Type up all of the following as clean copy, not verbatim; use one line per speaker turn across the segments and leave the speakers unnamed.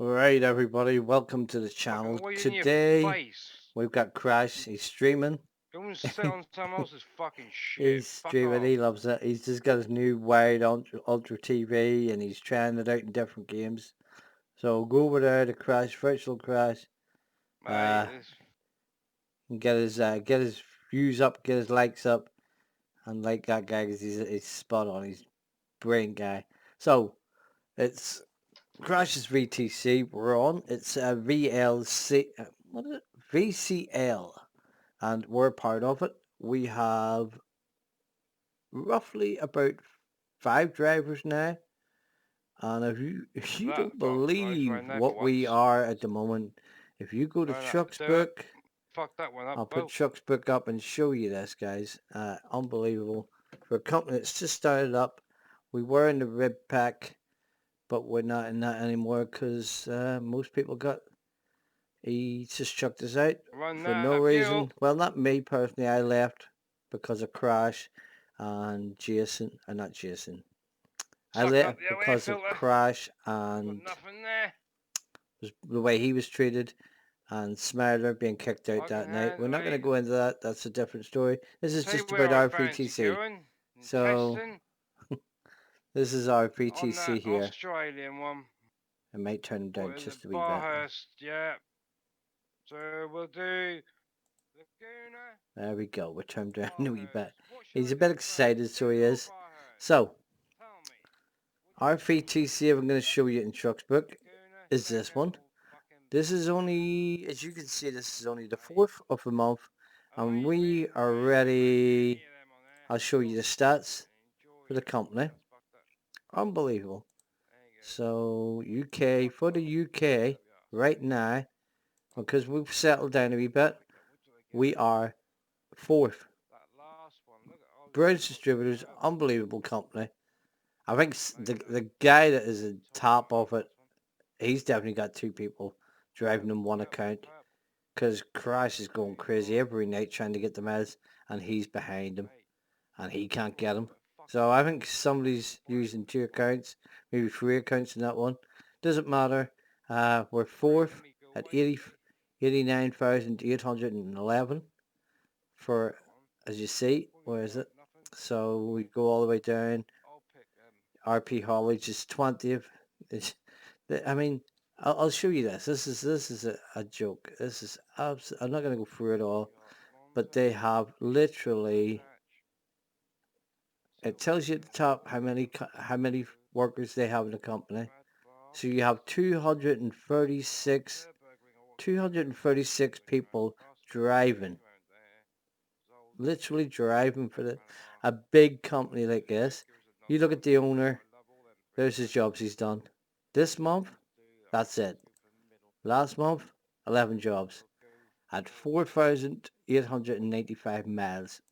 Alright everybody, welcome to the
Fucking
channel.
weed in your
Today
face.
we've got Crash, he's streaming.
Go and sit on someone else's fucking shit.
He's
Fuck
streaming,
off.
he loves it. He's just got his new wide ultra TV and he's trying it out in different games. So go over there to Crash, Virtual Crash,
Mate, this
and get his views up, get his likes up, and like that guy because he's spot on, he's brilliant guy. So it's Crash's VTC we're on. It's a VLC, what is it? VCL. And we're part of it. We have roughly about 5 drivers now. And if you
that
don't
oh, I was
believe
right there for
what we
once.
are at the moment, if you go to
Don't have to
Chuck's
do it.
book,
Fuck that one up.
I'll put
Oh,
Chuck's book up and show you this, guys. Unbelievable. For a company that's just started up, we were in the rib pack, but we're not in that anymore because most people got. He just chucked us out
run
for
that
no
out of fuel.
reason. Well, not me personally. I left because of Crash and Jason, not Jason. I
Suck up
left
the air
because of
filter.
Crash
Got
and
nothing there.
the way he was treated and Smiler being kicked out
I can
that night. We're not going to
handle.
go into that. That's a different story. This is
Tell you
just
where
about
I
our
fancy
VTC.
going.
So
Testing
this is our
on that
VTC here.
Australian one.
I might turn him down
Or the
just a wee bit.
Barhurst, yeah. So we'll do Laguna.
There we go. We'll turn him down a wee bit.
Barhurst. What should
He's
I
a bit
do first?
excited, so he
Laguna or
is.
Barhurst?
So
Tell me. What do
our
you think?
VTC I'm going to show you in Chuck's book
Laguna
is this
second
one.
or fucking
This is only, as you can see, this is only the 4th of the month, and we are ready. I'll show you the stats for the company. Unbelievable. So UK, for the UK, right now, because we've settled down a wee bit, we are 4th.
That last one. Look at
British Distributors, unbelievable company. I think the guy that is the top of it, he's definitely got 2 people driving in one account. Because Crash is going crazy every night trying to get the meds, and he's behind him, and he can't get him. So I think somebody's using 2 accounts, maybe 3 accounts in that one. Doesn't matter. We're 4th at 89,811 for, as you see, where is it? So we go all the way down.
I'll pick
RP Haulage is 20th. I mean, I'll show you this. This is a joke. This is I'm not going to go through it all, but they have literally. It tells you at the top how many workers they have in the company. So you have 236 people driving, literally driving for a big company like this. You look at the owner. There's his jobs he's done. This month, that's it. Last month, 11 jobs at 4,895 miles.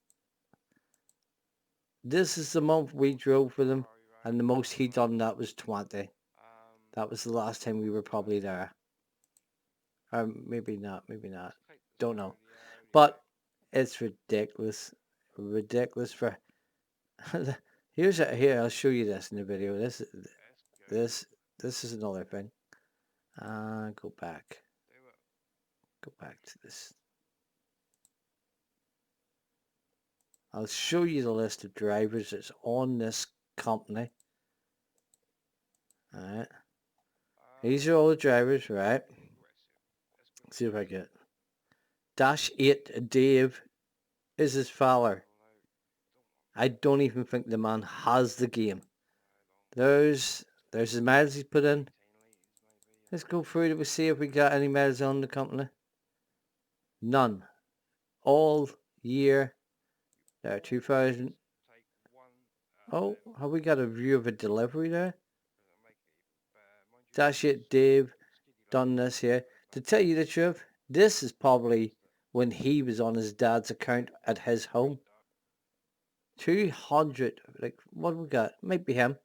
This is the month we drove for them, and the most he done that was 20. That was the last time we were probably there. Or maybe not, Don't know. But it's ridiculous. Ridiculous for... Here, I'll show you this in the video. This is another thing. Go back. Go back to this. I'll show you the list of drivers that's on this company. Alright. These are all the drivers, right? Let's see if I get Dash 8 Dave is his father. I don't even think the man has the game. There's the miles he's put in. Let's go through it. We'll see if we got any miles on the company. None. All year. There, 2000. Oh, have we got a view of a delivery there? Dash it, Dave. Done this here. To tell you the truth, this is probably when he was on his dad's account at his home. 200, like, what have we got? Might be him.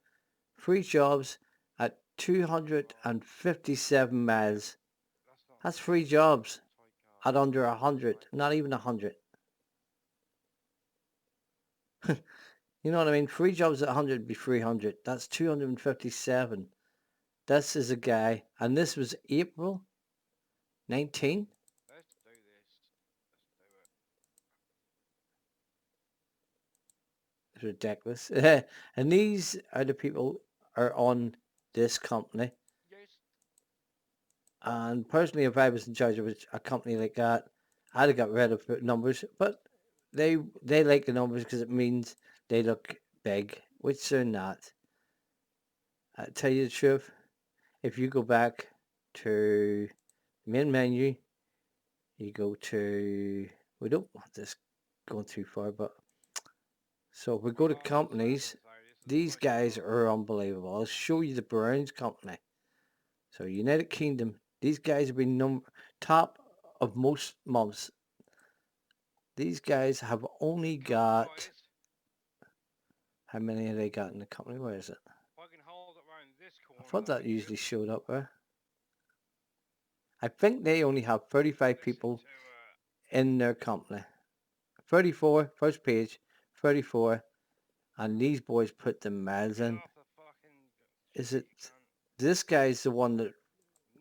3 jobs at 257 miles. That's 3 jobs at under 100, not even 100. You know what I mean? 3 jobs at 100 would be 300. That's 257 This is a guy, and this was April 19.
Let's do this. Let's do it.
It's ridiculous. And these are the people are on this company.
Yes.
And personally, if I was in charge of a company like that, I'd have got rid of the numbers. But they like the numbers because it means they look big, which they're not. I tell you the truth, if you go back to main menu, you go to, we don't want this going too far, but so if we go to
Well, as I say,
companies,
this is
these
the first
guys
job.
are unbelievable. I'll show you the Browns company. So United Kingdom, these guys have been top of most months. These guys have only
Come on,
got,
boys.
how many have they got in the company? Where is it?
If I can hold it around this
I
corner,
thought
that'd
that
be
usually
good.
showed up there. I think they only have 35
Listen
people
to
in their company. 34, first page, 34. And these boys put the miles
get
in.
off the fucking
Is it,
cheeky cunt.
this guy's the one that
Never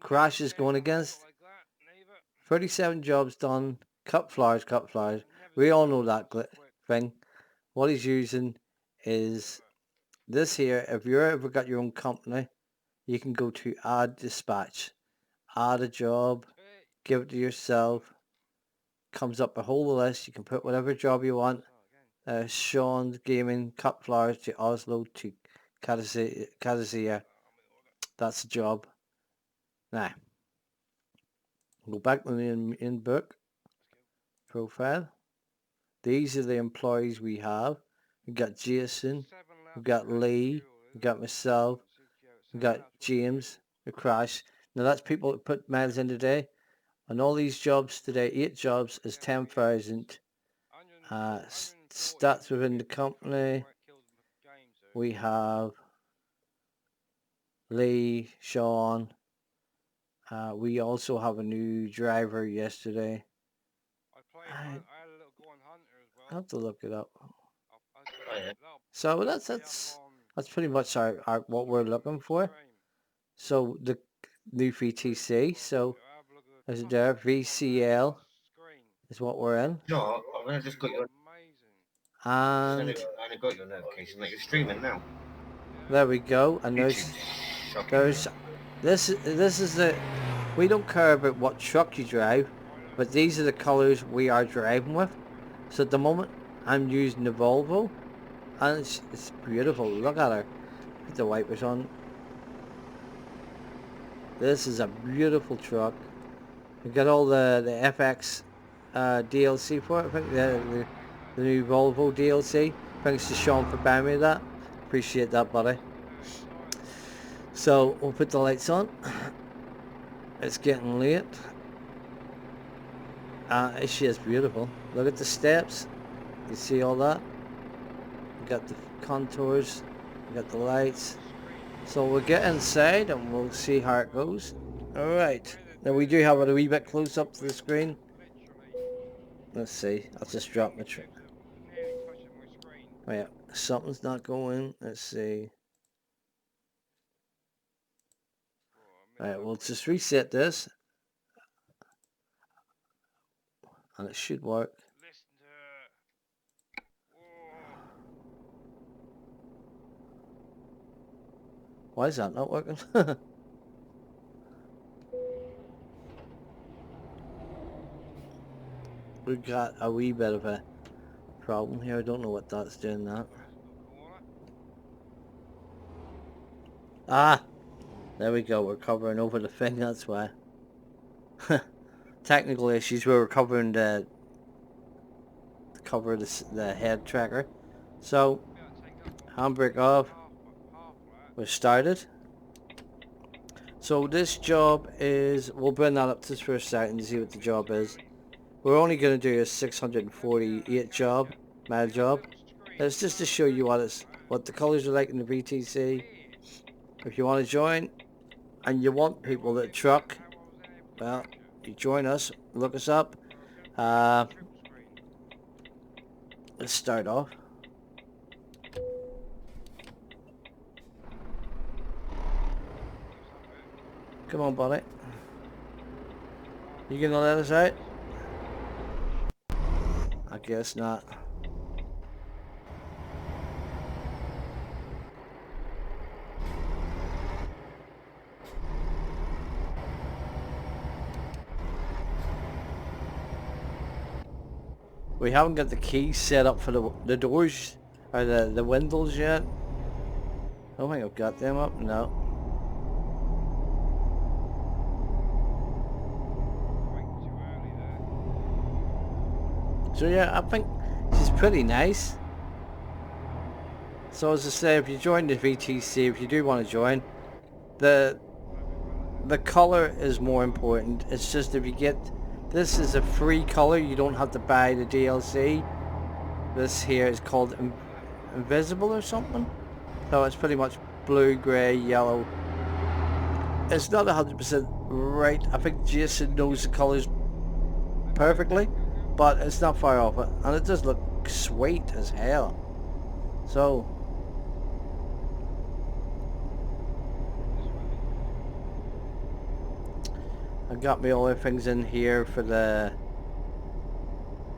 Crash is
dare
going
to hold it
against?
like that. Neither.
37 jobs done. Cut flowers, cut flowers.
Never
We
do
all know
nothing
that
so quick.
thing. What he's using
Let's do
is
it.
this here. If you're ever got your own company, you can go to add dispatch, add a job,
Hey.
give it to yourself. Comes up a whole list. You can put whatever job you want.
So again.
Sean's Gaming, cut flowers to Oslo to Cadizia.
I'm in order.
That's the job. Now, go back to the in book
Let's go.
profile. These are the employees we have. We've got Jason,
7
we've
laps
got
to go
Lee,
fuel,
we've
is it?
got myself,
CTO.
we've
7
got
laps worth of fuel.
James, the Crash. Now that's people that put miles in today. And all these jobs today, 8 jobs is
10 games.
10,000
140
stats
if you
within the
get 25
company.
kills per game, so
We have Lee, Sean. We also have a new driver yesterday.
I had a little go on Hunter as
I
well.
have to look it up.
Oh, yeah.
So
That'll be up on
that's pretty much our what we're looking for.
stream.
So the new VTC. So
So have a look at the
is it there?
customers come up there on
VCL
the screen.
is what we're in.
No, I've only just got your.
Amazing.
And
I only got your notification that you're streaming now.
Yeah.
there we go. And
YouTube's shocking.
there's this is the, we don't care about what truck you drive, but these are the colors we are driving with. So at the moment I'm using the Volvo, and it's beautiful. Look at her. Put the wipers on. This is a beautiful truck. We've got all the FX DLC for it. I think the new Volvo DLC. Thanks to Sean for buying me that. Appreciate that, buddy. So we'll put the lights on. It's getting late. She is beautiful. Look at the steps. You see all that? We got the contours. We got the lights. So we'll get inside and we'll see how it goes. Alright. Now we do have it a wee bit close up to the screen. Let's see. I'll just drop my trip.
Nearly touching my screen.
Oh yeah. Something's not going. Let's see. Alright, we'll just reset this. And it should work.
Listen to her. Whoa.
Why is that not working? We've got a wee bit of a problem here. I don't know what that's doing that.
Nice little corner.
Ah! There we go. We're covering over the thing. That's why. Technical issues. We were covering the cover the head tracker. So
Yeah, take up
handbrake off.
half that.
We're started. So this job is, we'll bring that up just for a second to see what the job is. We're only going to do a 648 job, mile job. It's just to show you what the colours are like in the VTC. If you want to join and you want people that truck, well, you join us, look us up. Let's start off. Come on, buddy. You gonna let us out? I guess not. We haven't got the keys set up for the doors or the windows yet. I don't think I've got them up. No.
Way too early there.
So yeah, I think she's pretty nice. So as I say, if you join the VTC, if you do want to join, the color is more important. It's just if you get, this is a free color, you don't have to buy the DLC. This here is called Invisible or something. So it's pretty much blue, grey, yellow. It's not 100% right. I think Jason knows the colours perfectly, but it's not far off it. And it does look sweet as hell. So I've got me all the things in here for the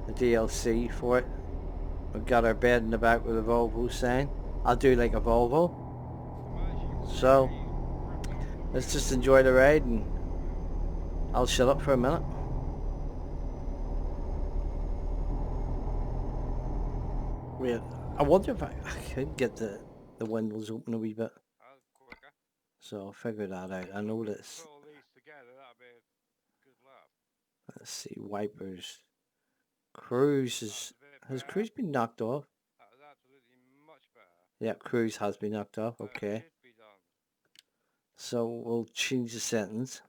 DLC for it. We've got our bed in the back with a Volvo sign. I do like a Volvo. So let's just enjoy the ride and I'll shut up for a minute. Wait, I wonder if I could get the windows open a wee bit.
That's quicker.
So I'll figure that out. I know this.
Put all these together, that'd be a good laugh.
Let's see, wipers. Cruise is... Has cruise been knocked off?
That was absolutely much better.
Yeah, cruise has been knocked off.
That
Okay.
should be done.
So we'll change the settings.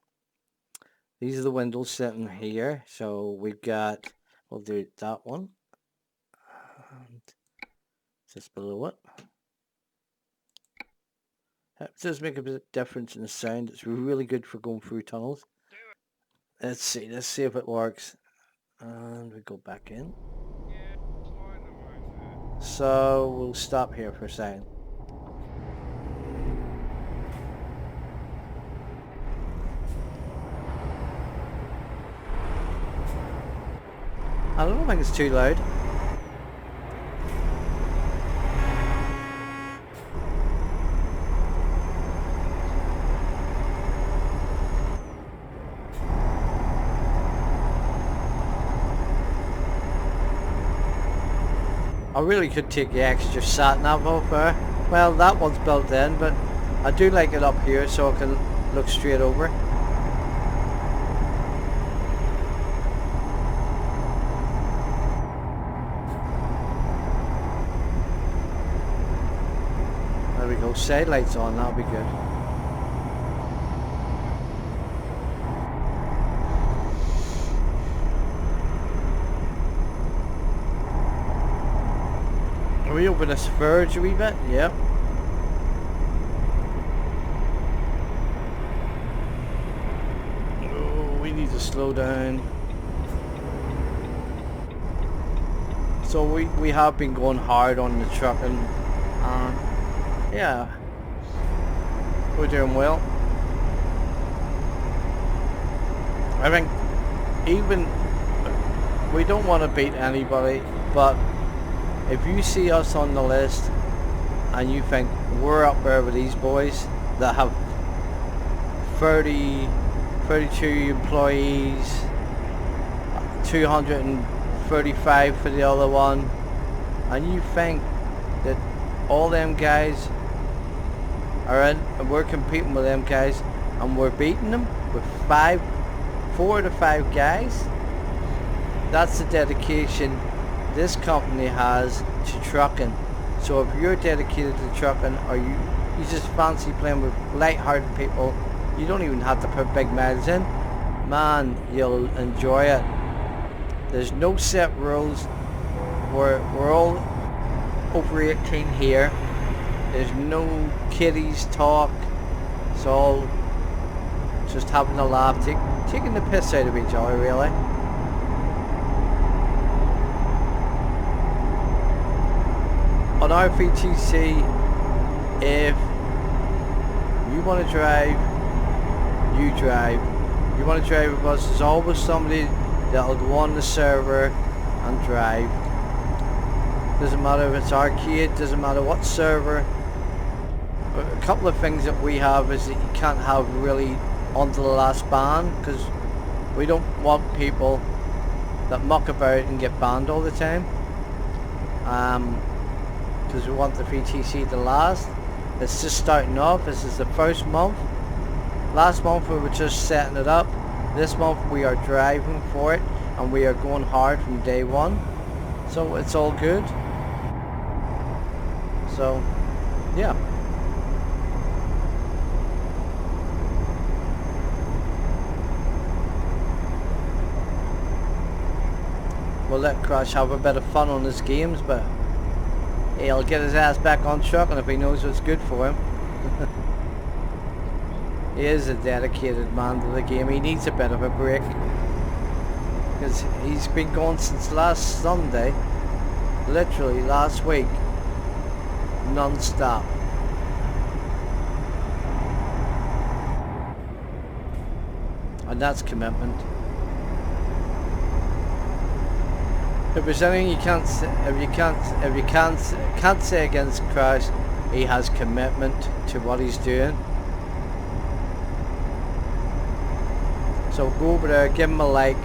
These are the windows setting here. So we've got... We'll do that one. And just below it. It does make a bit of difference in the sound. It's really good for going through tunnels. Let's see if it works. And we go back in.
Yeah, slowing them around there.
So we'll stop here for a second. I don't think it's too loud. I really could take the extra sat nav off there. Well, that one's built in, but I do like it up here so I can look straight over. There we go, side lights on, that'll be good. We open this verge a wee bit, yep. Oh, we need to slow down. So we have been going hard on the trucking. Yeah, we're doing well. I think even we don't want to beat anybody, but if you see us on the list and you think we're up there with these boys that have 32 employees, 235 for the other one, and you think that all them guys are in and we're competing with them guys and we're beating them with 4 to 5 guys, that's the dedication this company has to trucking. So if you're dedicated to trucking, or you just fancy playing with light-hearted people, you don't even have to put big miles in, man, you'll enjoy it. There's no set rules. We're all over 18 here. There's no kiddies talk. It's all just having a laugh, taking the piss out of each other, really. On our VTC, if you want to drive, you drive. You want to drive with us, there's always somebody that'll go on the server and drive. Doesn't matter if it's arcade, doesn't matter what server. But a couple of things that we have is that you can't have really onto the last ban, because we don't want people that muck about and get banned all the time. Because we want the VTC to last. It's just starting off. This is the first month. Last month we were just setting it up. This month we are driving for it, and we are going hard from day one. So it's all good. So, yeah. We'll let Crash have a bit of fun on his games, but he'll get his ass back on track, and if he knows what's good for him. He is a dedicated man to the game. He needs a bit of a break, because he's been going since last Sunday, literally last week, non-stop. And that's commitment. If there's anything you can't say against Crash, he has commitment to what he's doing. So go over there, give him a like.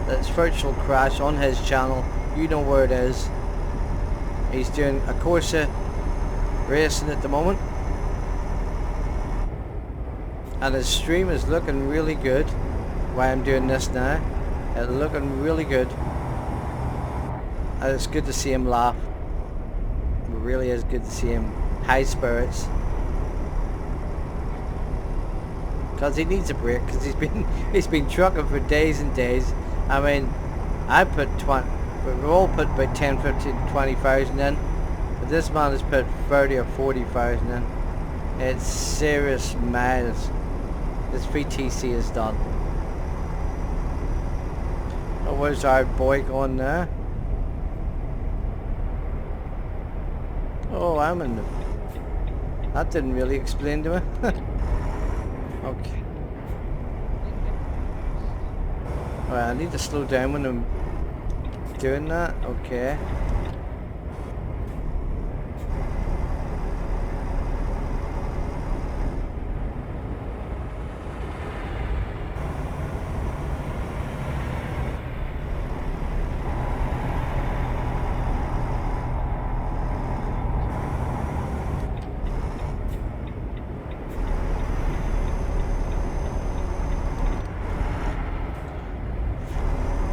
That's Virtual Crash on his channel. You know where it is. He's doing a Corsa racing at the moment, and his stream is looking really good. Why I'm doing this now, it's looking really good. And it's good to see him laugh. It really is good to see him high spirits. Because he needs a break, because he's been trucking for days and days. I mean, I put we all put about 10, 15, 20,000 in, but this man has put 30 or 40,000 in. It's serious miles. This VTC is done. Oh, where's our boy going there? Oh, I'm in the... That didn't really explain to me. Okay. Alright, I need to slow down when I'm doing that. Okay.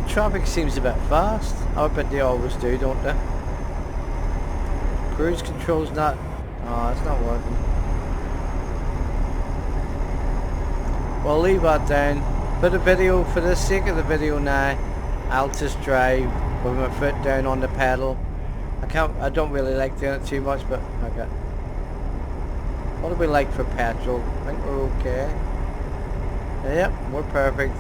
Traffic seems a bit fast. I bet they always do, don't they? Cruise control's not... Oh, it's not working. Well, leave that down. For the video, for the sake of the video now, I'll just drive with my foot down on the pedal. I don't really like doing it too much, but okay. What do we like for petrol? I think we're okay. Yep, we're perfect.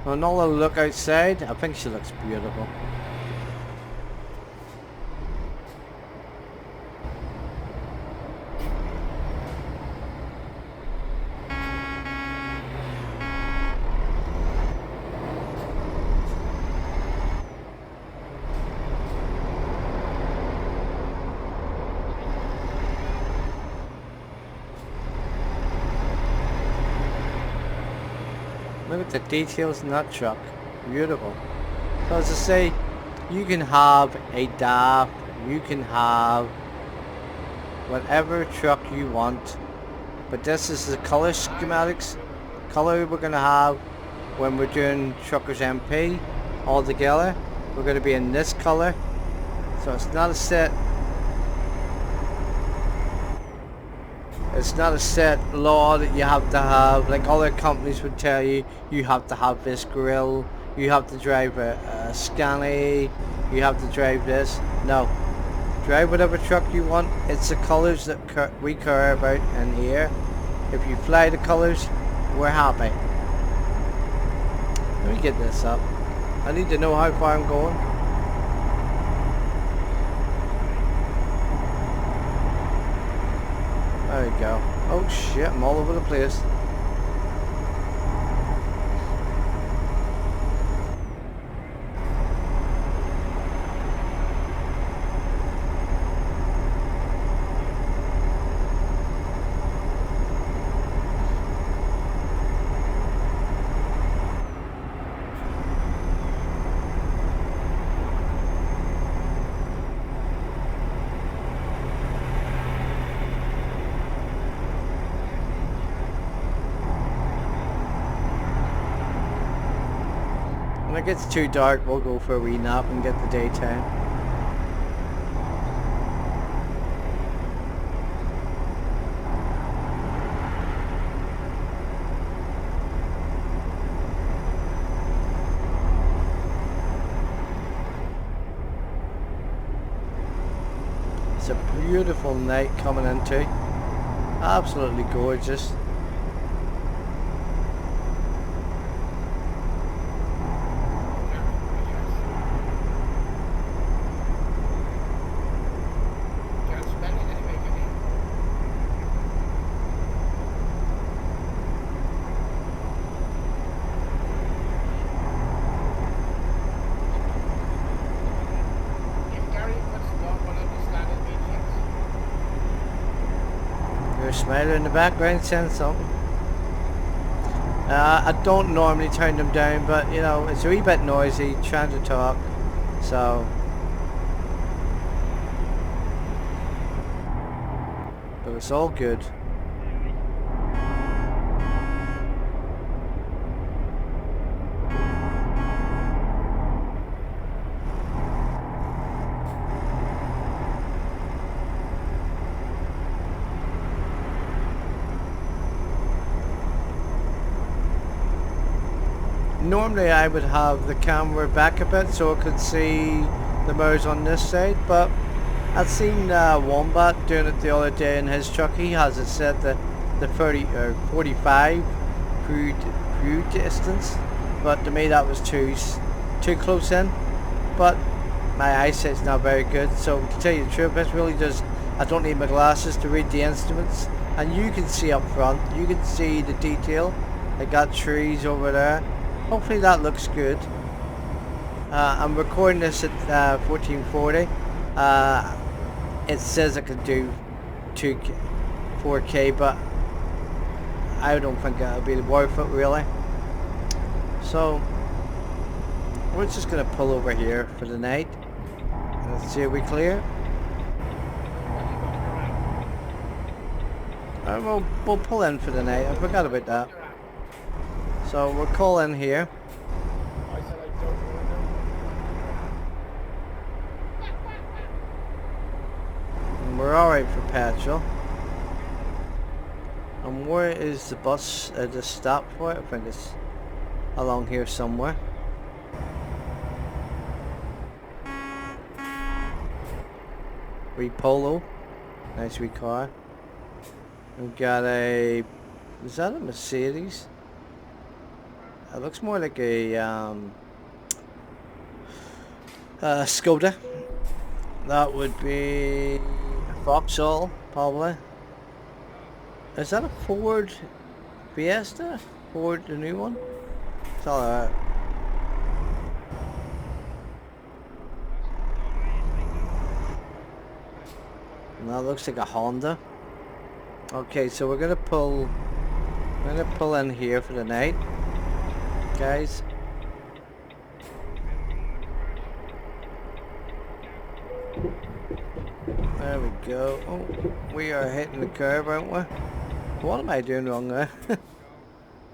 Another look outside. I think she looks beautiful. Look at the details in that truck. Beautiful. So as I say, you can have a DAF, you can have whatever truck you want, but this is the color schematics. Color we're going to have when we're doing Truckers MP all together. We're going to be in this color. So it's not a set It's not a set law that you have to have, like other companies would tell you, you have to have this grille, you have to drive a Scania, you have to drive this. No. Drive whatever truck you want. It's the colours that we care about in here. If you fly the colours, we're happy. Let me get this up. I need to know how far I'm going. There we go. Oh shit, I'm all over the place. When it gets too dark, we'll go for a wee nap and get the daytime. It's a beautiful night coming into. Absolutely gorgeous. Your smiler in the background saying something. I don't normally turn them down, but you know, it's a wee bit noisy trying to talk, so. But it's all good. Normally I would have the camera back a bit so I could see the mows on this side, but I've seen Wombat doing it the other day in his truck. He has it set the 30 or 45 view distance, but to me that was too close in. But my eyesight's not very good, so to tell you the truth, this really does. I don't need my glasses to read the instruments, and you can see up front. You can see the detail. I got trees over there. Hopefully that looks good. I'm recording this at 1440. It says I could do 4K, but I don't think it'll be worth it really. So we're just gonna pull over here for the night. Let's see if we clear. We'll pull in for the night. I forgot about that. So we'll call in here. And we're alright for petrol. And where is the bus, the stop for it? I think it's along here somewhere. Wee Polo. Nice wee car. We've got a... is that a Mercedes? It looks more like a Skoda. That would be a Vauxhall, probably. Is that a Ford Fiesta? Ford, the new one? It's alright. And that looks like a Honda. Okay, so we're gonna pull in here for the night, guys. There we go. Oh, we are hitting the curb, aren't we? What am I doing wrong there?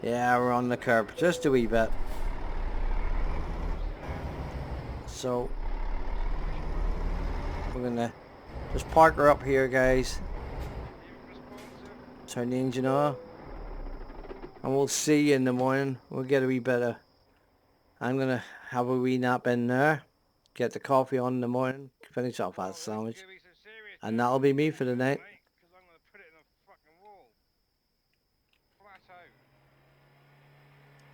Yeah, we're on the curb, just a wee bit. So we're gonna just park her up here, guys. turn the engine off. And we'll see you in the morning. We'll get a wee bit of... I'm going to have a wee nap in there. Get the coffee on in the morning. Finish off that sandwich. And that'll be me for the night.
Because I'm going to put it in the fucking wall. Flat out.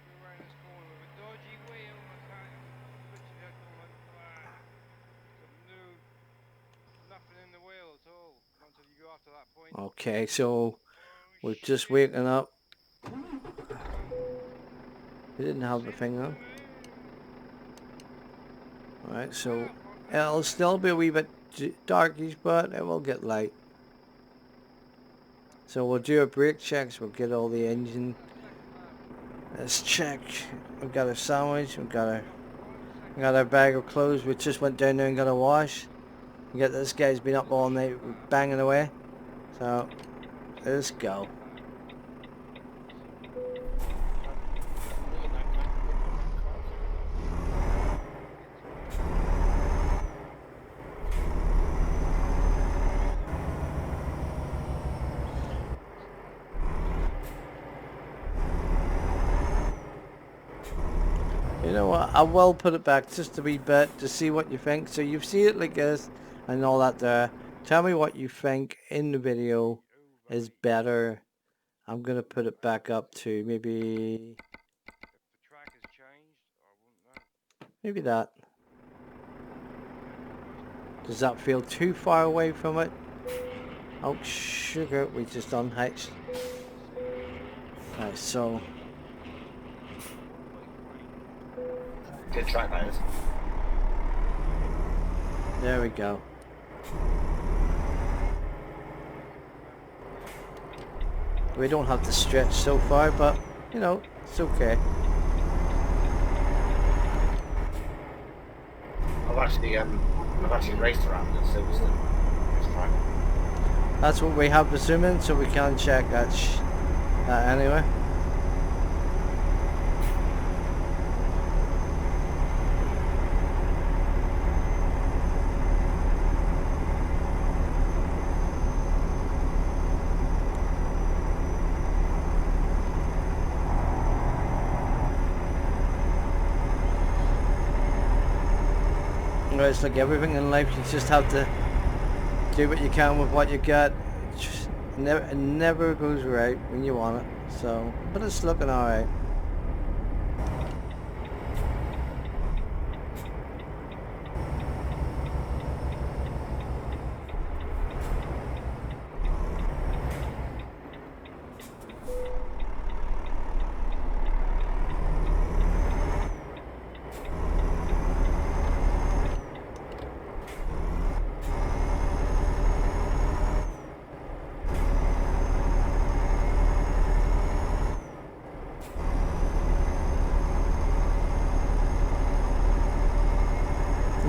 Go around this corner with a dodgy wheel and I can't switch it out on like that. Nothing in the wheel at all. Not until you go after that point.
Okay, so we're just waking up. We didn't have the thing on. Alright, so it'll still be a wee bit darkish, but it will get light. So we'll do a brake checks. We'll get all the engine. Let's check. We've got a sandwich. We got our bag of clothes. We just went down there and got a wash. We got this guy's been up all night banging away. So let's go. You know what, I will put it back just a wee bit to see what you think. So you've seen it like this and all that there. Tell me what you think in the video is better. I'm going to put it back up to maybe...
If the track has changed, I wouldn't know.
maybe that. Does that feel too far away from it? Oh, sugar, we just unhitched. Right, so...
Good track, that is.
there we go. We don't have to stretch so far, but, you know, it's okay.
I've actually raced around at Silverstone. This track.
That's what we have the zoom in, so we can check that anyway. It's like everything in life, you just have to do what you can with what you got. It never goes right when you want it, so, but it's looking alright.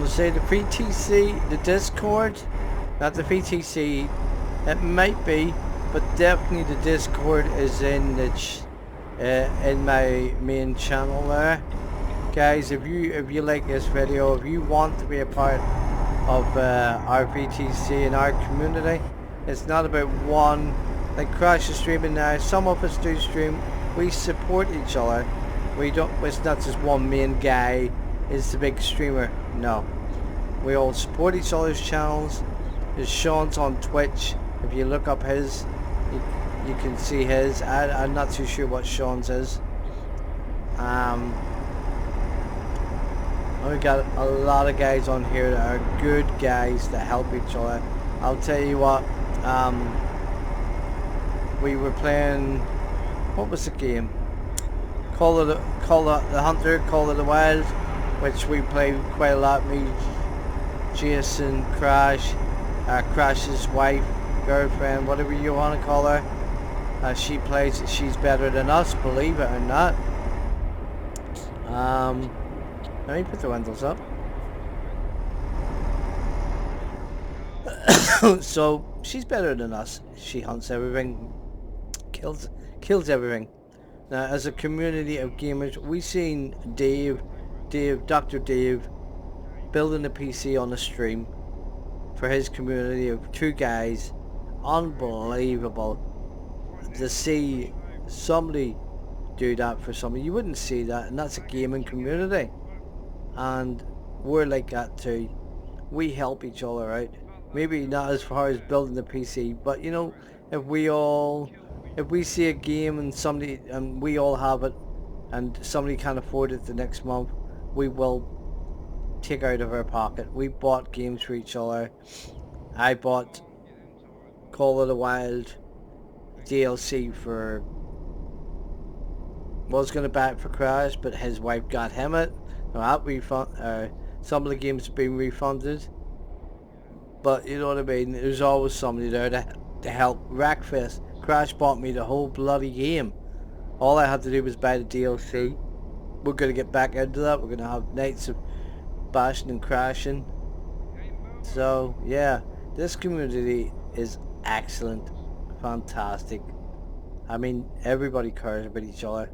Say the VTC, the Discord, not the VTC, it might be, but definitely the Discord is in my main channel there. Guys, if you like this video, if you want to be a part of our VTC and our community, it's not about one, like Crash is streaming now, some of us do stream, we support each other. We don't, it's not just one main guy is the big streamer, no. We all support each other's channels. There's Sean's on Twitch. If you look up his, you can see his. I'm not too sure what Sean's is. We got a lot of guys on here that are good guys that help each other. I'll tell you what. We were playing. What was the game? Call it the Hunter, Call it the Wild, which we play quite a lot. Me, Jason, Crash, Crash's wife, girlfriend, whatever you want to call her. She plays, she's better than us, believe it or not. Let me put the windows up. So, she's better than us. She hunts everything, kills everything. Now, as a community of gamers, we've seen Dr. Dave, building a PC on a stream for his community of two guys. Unbelievable. to see somebody do that for somebody, you wouldn't see that, and that's a gaming community, and we're like that too. We help each other out. Maybe not as far as building the PC, but you know, if we see a game and we all have it, and somebody can't afford it the next month, we will take out of our pocket. We bought games for each other. I bought Call of the Wild DLC for, was going to buy it for Crash, but his wife got him it. Now that some of the games have been refunded, but you know what I mean. There's always somebody there to help. Wreckfest, Crash bought me the whole bloody game. All I had to do was buy the DLC. We're going to get back into that. We're going to have nights of bashing and crashing. So yeah, this community is excellent, fantastic. I mean, everybody cares about each other,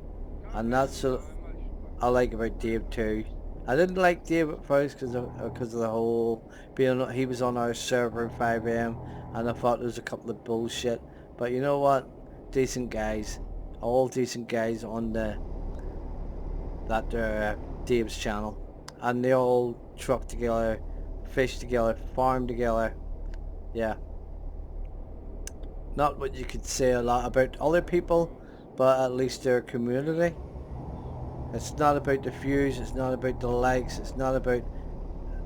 and that's what I like about Dave too. I didn't like Dave at first because of the whole being, he was on our server at 5 a.m. and I thought there was a couple of bullshit. But you know what? Decent guys, all decent guys on Dave's channel, and they all truck together, fish together, farm together. Yeah. Not what you could say a lot about other people, but at least they're a community. It's not about the views, it's not about the likes, it's not about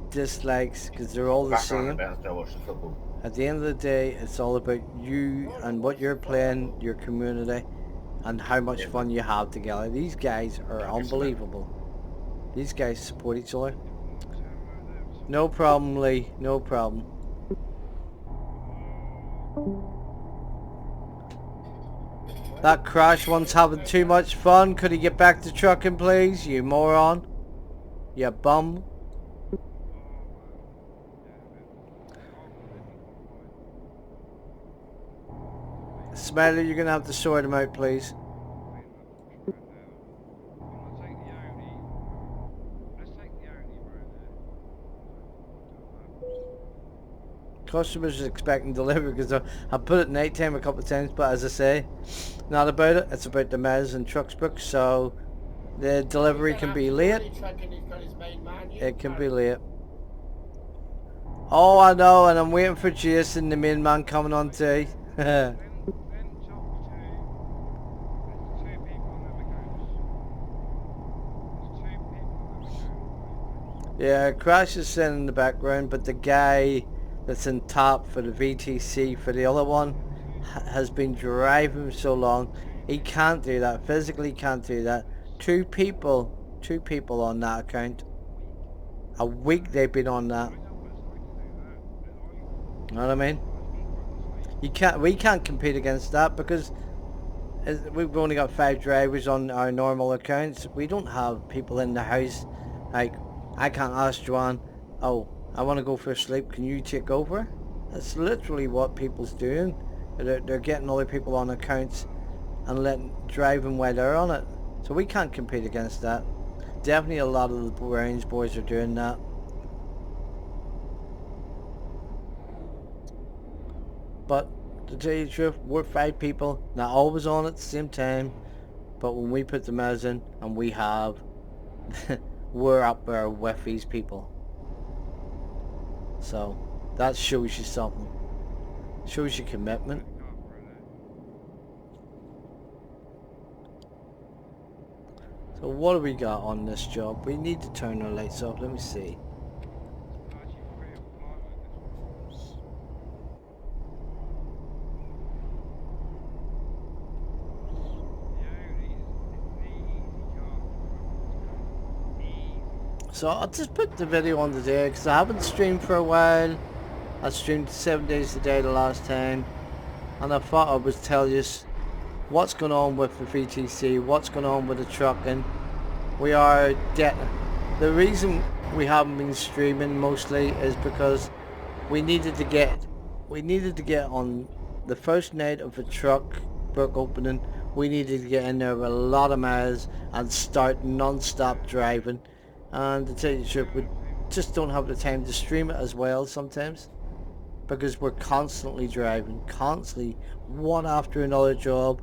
dislikes, because they're all the same. At the end of the day, it's all about you and what you're playing, your community, and how much fun you have together. These guys are unbelievable. These guys support each other. No problem, Lee, no problem. That Crash one's having too much fun. Could he get back to trucking, please? You moron. You bum. Smiley, you're gonna have to sort him out, please. Customers are expecting delivery because I put it nighttime a couple of times, but as I say, not about it. It's about the Mez and Trucksbook, so the delivery can be late. It can be late. Oh, I know, and I'm waiting for Jason, the main man, coming on too. Yeah, Crash is sitting in the background, but the guy that's in top for the VTC for the other one has been driving so long, he can't do that, physically can't do that. Two people on that account. A week they've been on that. You know what I mean? We can't compete against that because we've only got 5 drivers on our normal accounts. We don't have people in the house. Like, I can't ask Joanne, oh, I want to go for a sleep, can you take over? That's literally what people's doing. They're getting other people on accounts and driving while they're on it. So we can't compete against that. Definitely a lot of the Browns boys are doing that. But to tell you the truth, we're 5 people, not always on at the same time, but when we put the Mez in and we have, we're up there with these people. So that shows you something. Shows you commitment. So what do we got on this job? We need to turn our lights off. Let me see. So I'll just put the video on today because I haven't streamed for a while. I streamed 7 days a day the last time, and I thought I would tell you what's going on with the VTC, what's going on with the trucking. The reason we haven't been streaming mostly is because we needed to get on the first night of the truck book opening. We needed to get in there with a lot of miles and start non-stop driving. And to tell you the truth, we just don't have the time to stream it as well sometimes. because we're constantly driving, constantly one after another job.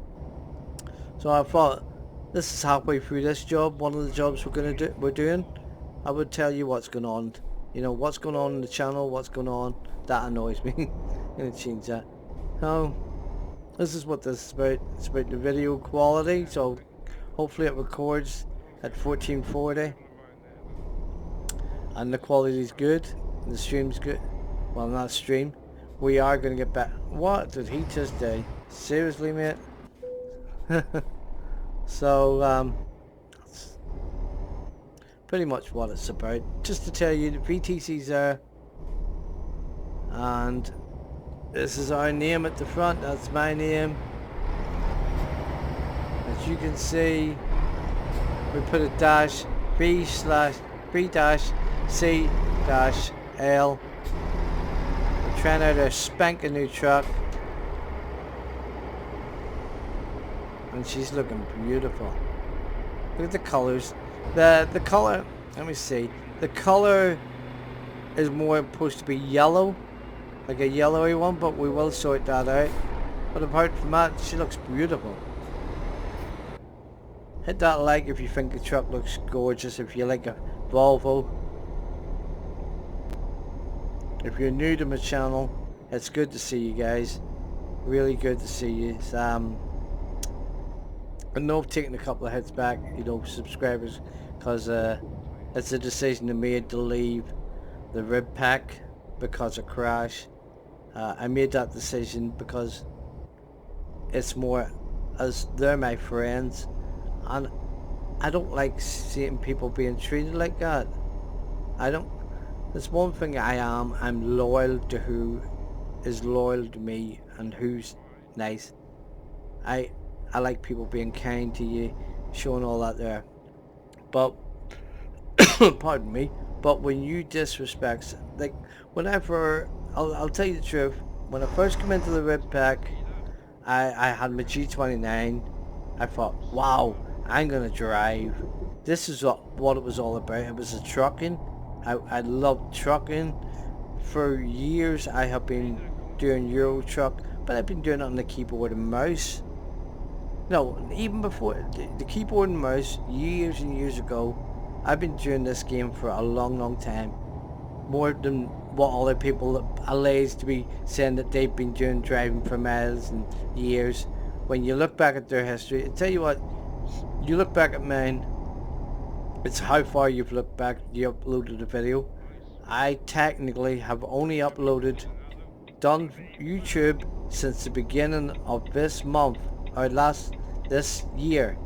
So I thought, this is halfway through this job, one of the jobs we're doing. I would tell you what's going on. You know, what's going on in the channel, what's going on. That annoys me. I'm going to change that. So, this is what this is about. It's about the video quality. So, hopefully it records at 1440. And the quality is good. The stream's good. Well, not stream. We are going to get back. What did he just do? Seriously, mate? So, that's pretty much what it's about. Just to tell you, the VTC's there. And this is our name at the front. That's my name. As you can see, we put a dash V dash C dash L. We're trying out a spanking new truck. And she's looking beautiful. Look at the colours. The colour, let me see. The colour is more supposed to be yellow. Like a yellowy one, but we will sort that out. But apart from that, she looks beautiful. Hit that like if you think the truck looks gorgeous, if you like a Volvo. If you're new to my channel, it's good to see you guys. Really good to see you. I know I've taken a couple of hits back, you know, subscribers, because it's a decision I made to leave the rib pack because of crash. I made that decision because it's more as they're my friends, and I don't like seeing people being treated like that. I don't. There's one thing I'm loyal to who is loyal to me and who's nice. I like people being kind to you, showing all that there. But pardon me. But when you disrespect, like whenever I'll tell you the truth. When I first came into the rib pack, I had my G29. I thought, wow, I'm gonna drive. This is what it was all about. It was the trucking. I loved trucking. For years I have been doing Euro truck, but I've been doing it on the keyboard and mouse. No, even before the keyboard and mouse, years and years ago, I've been doing this game for a long time. More than what other people alleged to be saying that they've been doing driving for miles and years. When you look back at their history, I tell you what, you look back at mine, it's how far you've looked back, you uploaded a video. I technically have only done YouTube since the beginning of this month, or this year.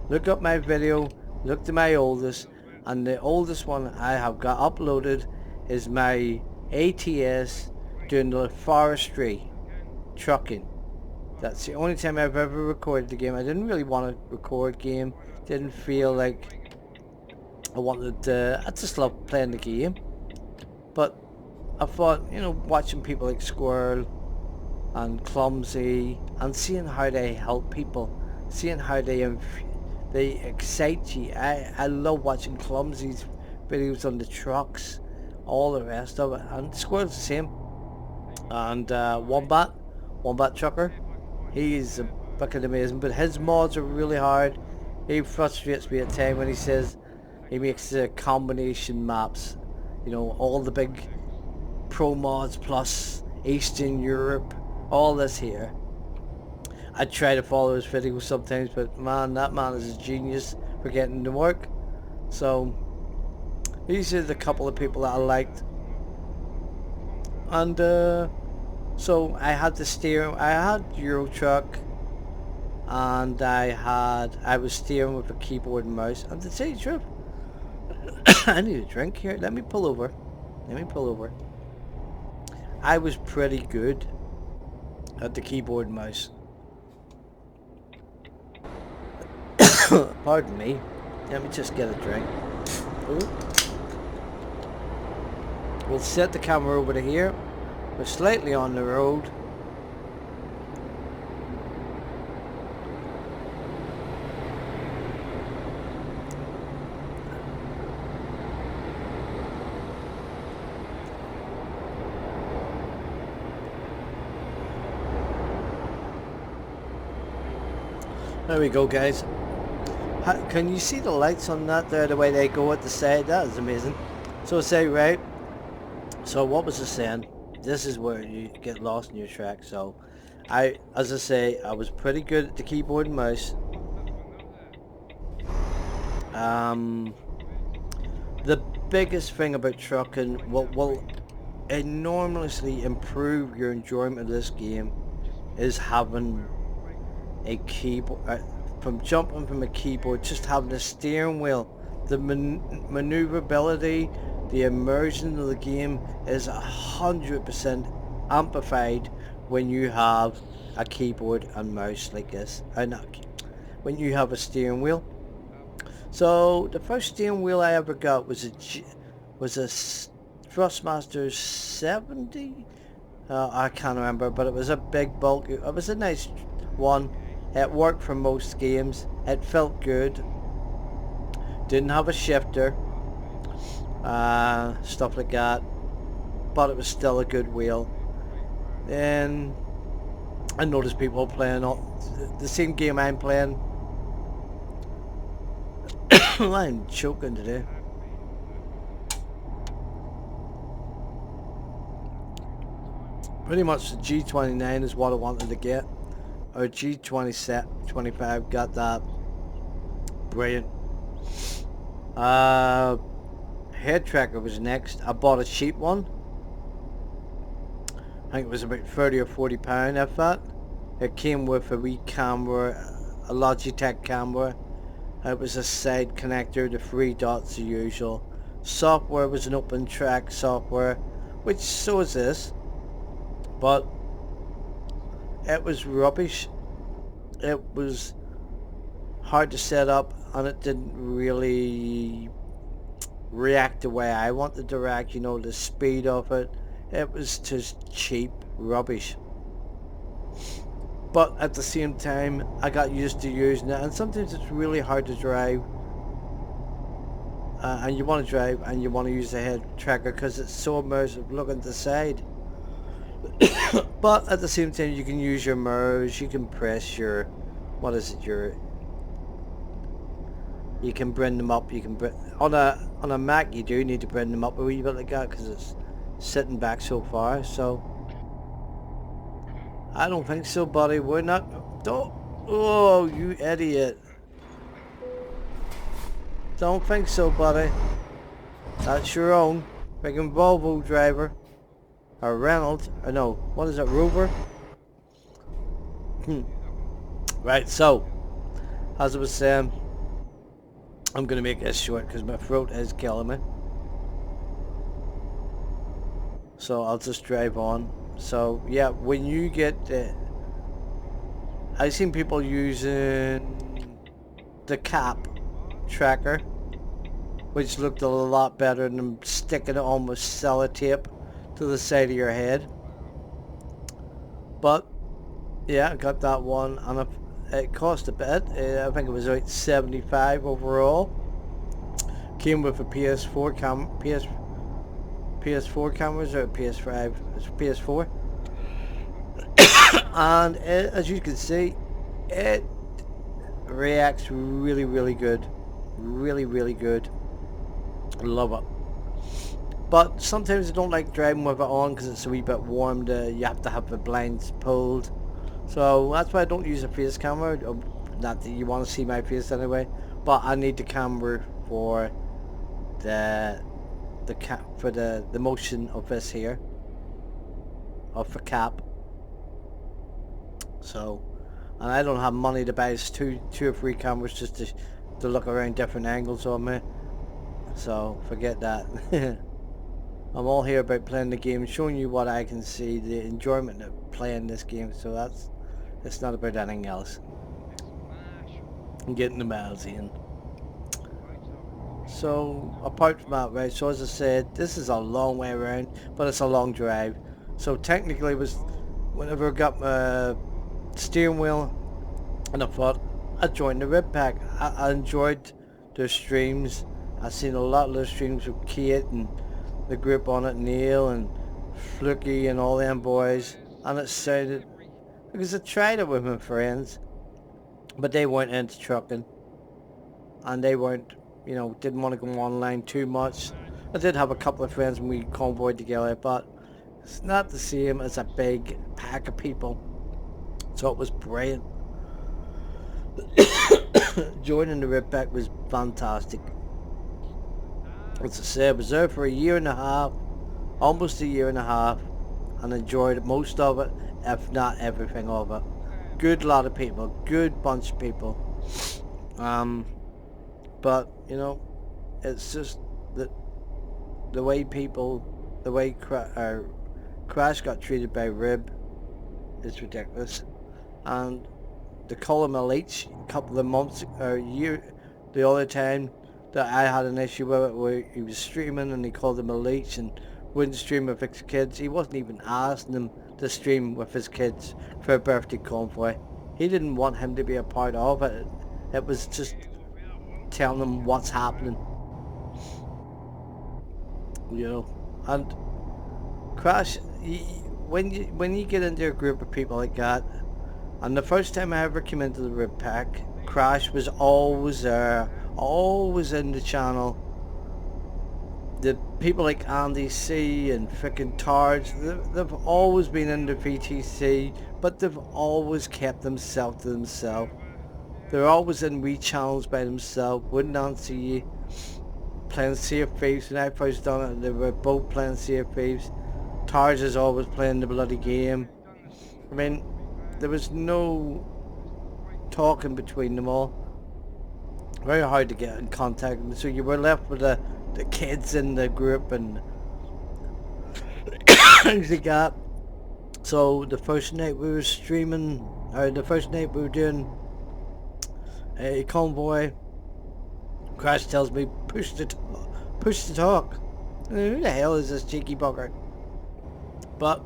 Look up my video, look to my oldest, and the oldest one I have got uploaded is my ATS doing the forestry trucking. That's the only time I've ever recorded the game. I didn't really want to record game, didn't feel like I wanted to, I just love playing the game. But I thought, you know, watching people like Squirrel and Clumsy and seeing how they help people, seeing how they excite you. I love watching Clumsy's videos on the trucks, all the rest of it, and Squirrel's the same. And Wombat Trucker, he's a fucking amazing, but his mods are really hard. He frustrates me at times when he says he makes the combination maps, you know, all the big pro mods plus Eastern Europe, all this here. I try to follow his videos sometimes, but man, that man is a genius for getting to work. So these are the couple of people that I liked. And so I had the steering, I had Euro Truck, and I was steering with a keyboard and mouse. And to tell you the truth, I need a drink here. Let me pull over. I was pretty good at the keyboard and mouse. Pardon me. Let me just get a drink. Ooh. We'll set the camera over to here. We're slightly on the road. There we go, guys. Can you see the lights on that there, the way they go at the side? That is amazing. So say, right, so what was I saying? This is where you get lost in your track. So as I say, I was pretty good at the keyboard and mouse. Um, the biggest thing about trucking, what will enormously improve your enjoyment of this game, is having a keyboard, from jumping from a keyboard, just having a steering wheel. The maneuverability, the immersion of the game is 100% amplified when you have a keyboard and mouse like this. When you have a steering wheel. So the first steering wheel I ever got was a Thrustmaster 70. I can't remember, but it was a big bulk. It was a nice one. It worked for most games. It felt good. Didn't have a shifter, stuff like that, but it was still a good wheel. And I noticed people playing the same game I'm playing. I'm choking today. Pretty much the G29 is what I wanted to get. Or G25, got that. Brilliant. Head tracker was next. I bought a cheap one. I think it was about 30 or 40 pound, if that. It came with a wee camera, a Logitech camera. It was a side connector, the 3 dots, the usual. Software was an open track software, which so is this, but it was rubbish. It was hard to set up, and it didn't really react the way I wanted to react, you know, the speed of it. It was just cheap rubbish. But at the same time, I got used to using it, and sometimes it's really hard to drive. And you want to drive and you want to use the head tracker because it's so immersive looking at the side. But at the same time, you can use your mirrors, you can press your, what is it, you can bring them up, you can bring, on a Mac you do need to bring them up a wee bit like that because it's sitting back so far. So I don't think so, buddy. We're not, don't, oh, you idiot. Don't think so, buddy. That's your own freaking Volvo driver. Or Reynolds, or no, what is it, Rover? Right, so, as I was saying, I'm going to make this short because my throat is killing me. So I'll just drive on. So, yeah, when you get, I've seen people using the cap tracker, which looked a lot better than sticking almost sellotape to the side of your head. But yeah, I got that one, and it cost a bit. I think it was about 75 overall. Came with a PS4 PS4 cameras, or PS5, it's PS4. And as you can see, it reacts really, really good. Really, really good. Love it. But sometimes I don't like driving with it on because it's a wee bit warm. You have to have the blinds pulled. So that's why I don't use a face camera. Not that you want to see my face anyway. But I need the camera for the motion of this here. Of the cap. So, and I don't have money to buy two or three cameras just to look around different angles on me. So forget that. I'm all here about playing the game, showing you what I can see, the enjoyment of playing this game. So it's not about anything else. I'm getting the miles in. So apart from that, right, so as I said, this is a long way around, but it's a long drive. So technically it was, whenever I got my steering wheel and I thought, I joined the Red Pack. I enjoyed their streams. I've seen a lot of their streams with Kate and the group on it, Neil and Fluky and all them boys, and it sounded, because I tried it with my friends, but they weren't into trucking, and they weren't, you know, didn't want to go online too much. I did have a couple of friends when we convoyed together, but it's not the same as a big pack of people. So it was brilliant. Joining the Ridgeback was fantastic. As I said, I was there for a year and a half, almost a year and a half, and enjoyed most of it, if not everything of it. Good lot of people, good bunch of people. But you know, it's just that the way people, the way Crash got treated by Rib is ridiculous, and to call him a leech a couple of months or a year, the other time that I had an issue with it where he was streaming and he called him a leech and wouldn't stream with his kids. He wasn't even asking them to stream with his kids for a birthday convoy. He didn't want him to be a part of it. It was just telling him what's happening, you know. And Crash, when you get into a group of people like that, and the first time I ever came into the Rib Pack, Crash was always there, always in the channel. The people like Andy C and frickin' Targe, they've always been in the VTC, but they've always kept themselves to themselves. They're always in wee channels by themselves, wouldn't answer you. Playing Sea of Thieves, when I first done it, they were both playing Sea of Thieves. Targe is always playing the bloody game. I mean, there was no talking between them all. Very hard to get in contact, and so you were left with the kids in the group and things like that. So the first night we were streaming, or the first night we were doing a convoy, Crash tells me, push the talk. Who the hell is this cheeky bugger? But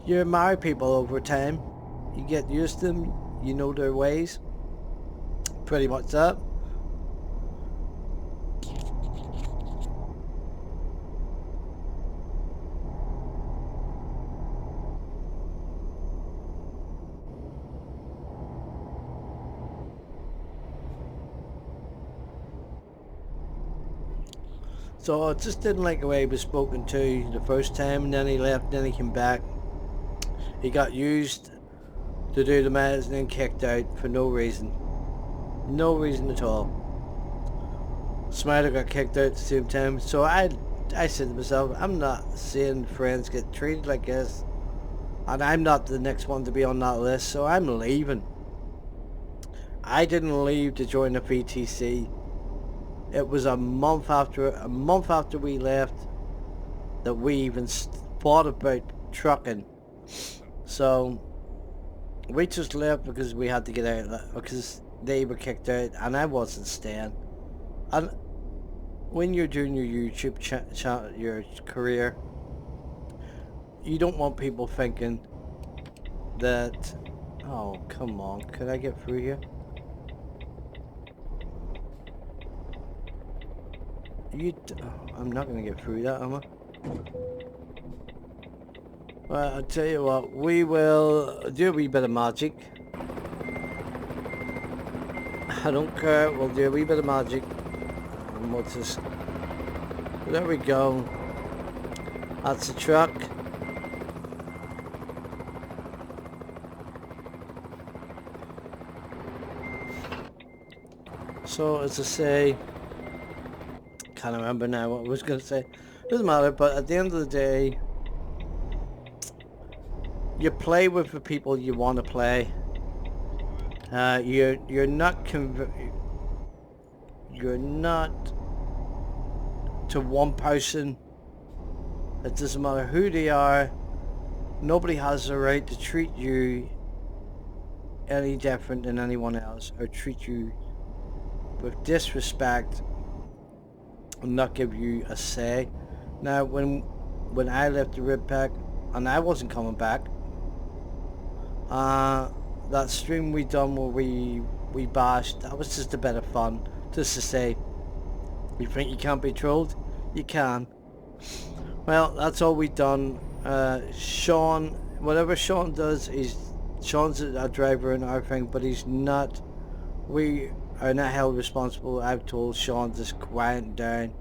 you admire people over time. You get used to them. You know their ways. Pretty much that. So I just didn't like the way he was spoken to the first time, and then he left, and then he came back. He got used to do the meds and then kicked out for no reason. No reason at all. Smiler got kicked out at the same time. So I said to myself, I'm not seeing friends get treated like this. And I'm not the next one to be on that list, so I'm leaving. I didn't leave to join the VTC. It was a month after we left that we even thought about trucking. So we just left because we had to get out, because they were kicked out and I wasn't staying. And when you're doing your YouTube your career, you don't want people thinking that, oh come on, could I get through here? I'm not going to get through that, am I? Well, I'll tell you what, we will do a wee bit of magic. I don't care, we'll do a wee bit of magic. And we'll just... There we go. That's the truck. So, as I say... Can't remember now what I was going to say. Doesn't matter, but at the end of the day, you play with the people you want to play. You're not to one person. It doesn't matter who they are. Nobody has the right to treat you any different than anyone else, or treat you with disrespect and not give you a say. Now, when I left the Rib Pack, and I wasn't coming back, that stream we done where we bashed, that was just a bit of fun, just to say, you think you can't be trolled? You can. Well, that's all we done. Sean, whatever Sean does, Sean's a driver in our thing, but he's not We are not held responsible. I've told Sean to just quiet down.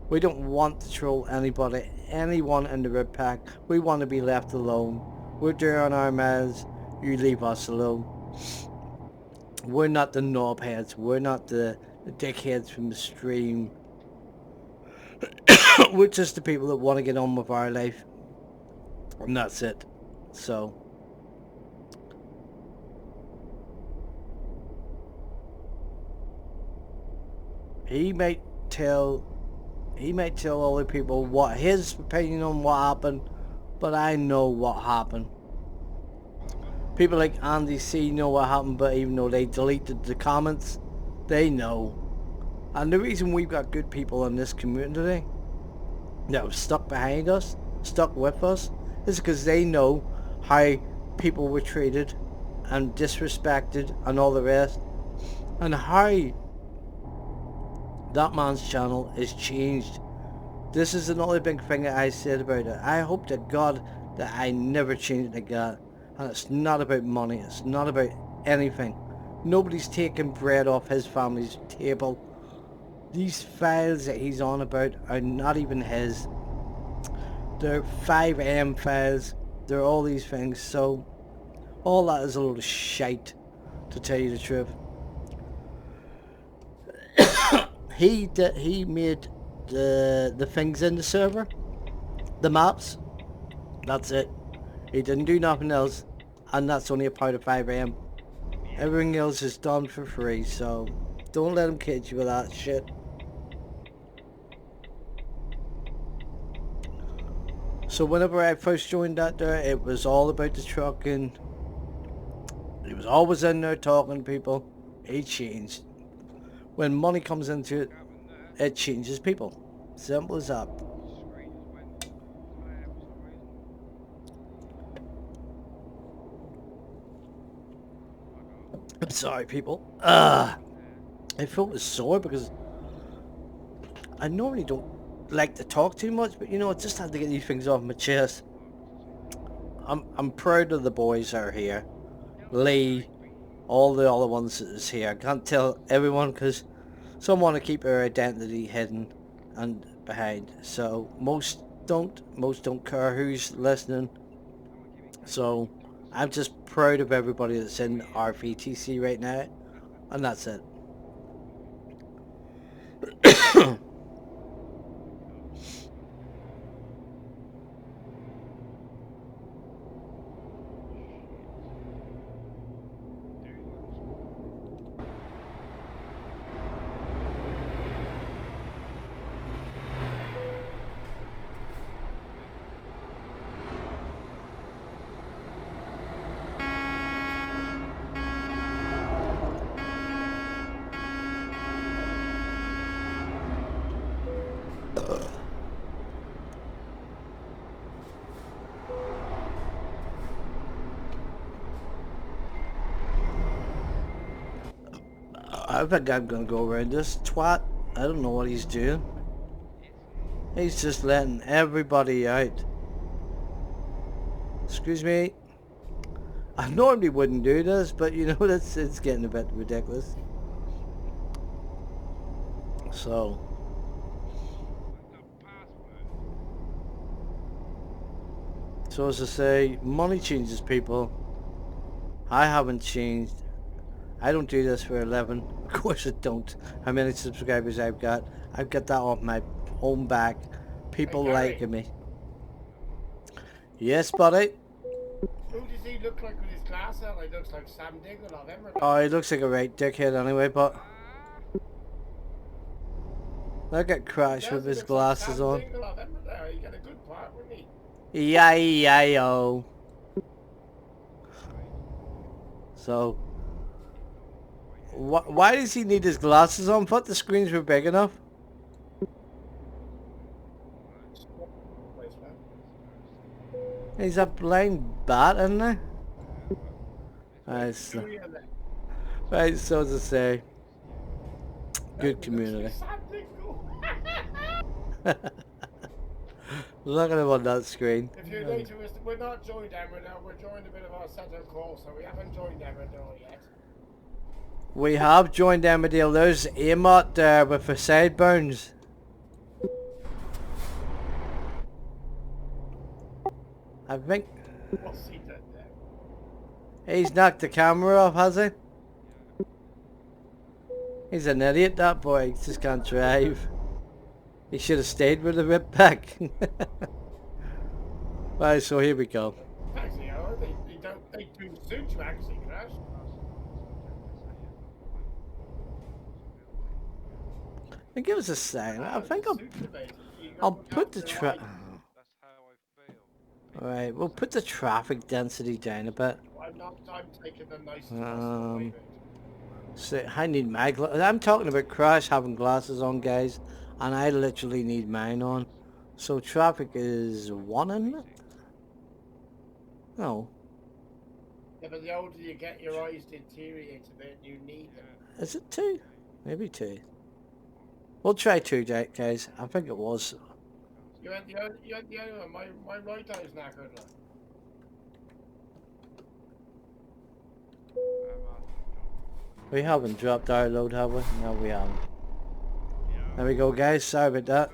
We don't want to troll anybody, anyone in the red pack. We want to be left alone. We're doing our meds. You leave us alone. We're not the knobheads. We're not the dickheads from the stream. We're just the people that want to get on with our life. And that's it. So, he might tell other people what his opinion on what happened, but I know what happened. People like Andy C know what happened, but even though they deleted the comments, they know. And the reason we've got good people in this community that have stuck behind us, stuck with us, is because they know how people were treated and disrespected and all the rest, and how that man's channel is changed. This is another big thing that I said about it. I hope to God that I never change like that. And it's not about money. It's not about anything. Nobody's taking bread off his family's table. These files that he's on about are not even his. They're 5M files. They're all these things. So all that is a load of shite, to tell you the truth. He made the things in the server, the maps. That's it. He didn't do nothing else, and that's only a part of 5M. Everything else is done for free, so don't let him kid you with that shit. So whenever I first joined that there, it was all about the trucking. He was always in there talking to people. He changed. When money comes into it,
Happened there.
it changes people. Simple as that.
Screen just went clear for some reason. Fuck off.
Sorry, people.
Happened there.
I felt was sore because I normally don't like to talk too much, but you know, I just had to get these things off my chest. I'm proud of the boys that are here. Lee, all the other ones that is here. I can't tell everyone because some want to keep their identity hidden and behind. So most don't care who's listening. So I'm just proud of everybody that's in our VTC right now, and that's it. I think I'm gonna go around this twat. I don't know what he's doing. He's just letting everybody out. Excuse me. I normally wouldn't do this, but you know, it's getting a bit ridiculous. So, as I say, money changes people. I haven't changed. I don't do this for a living. Of course I don't. How many subscribers I've got? I've got that off my own back. People
Hey, Gary.
liking me. Yes, buddy.
Who does he look like with his glasses on? He looks like Sam Diggle of Emerald.
Oh, he looks like a right dickhead anyway, but look at Crash with his glasses on.
Sam Diggle of Emerald there. He got a good part, wouldn't he?
E-I-E-I-O. So, why does he need his glasses on? Thought the screens were big enough. He's a blind bat, isn't he? Right, so as I say, good community. Look at him on that screen.
If you're new to us, we're not joined Emerald now. We're joined a bit of our centre call, so we haven't joined Emerald yet.
We have joined Emmerdale. There's Amot there with the sideburns. I think
What's he done there?
he's knocked the camera off, has he?
Yeah.
He's an idiot, that boy. He just can't drive. He should have stayed with the rip pack. Right, so here we go.
Actually, oh, they do suit you actually, Crash.
And give us a second. I think
The suit's amazing. You got
I'll
to look
put the
after lights.
That's how I feel.
Alright, we'll put the traffic density down a bit.
I'm taking the nicest possible way, mate.
So I need my I'm talking about Crash having glasses on, guys, and I literally need mine on. So traffic is 1, isn't it? No.
Yeah, but the older you get, your eyes deteriorate a bit. You need them.
Is it 2? Maybe 2. We'll try 2, guys. I think it was.
You had the other one. My right eye's knackered. Like.
We haven't dropped our load, have we? No, we haven't. There we go, guys. Sorry about that.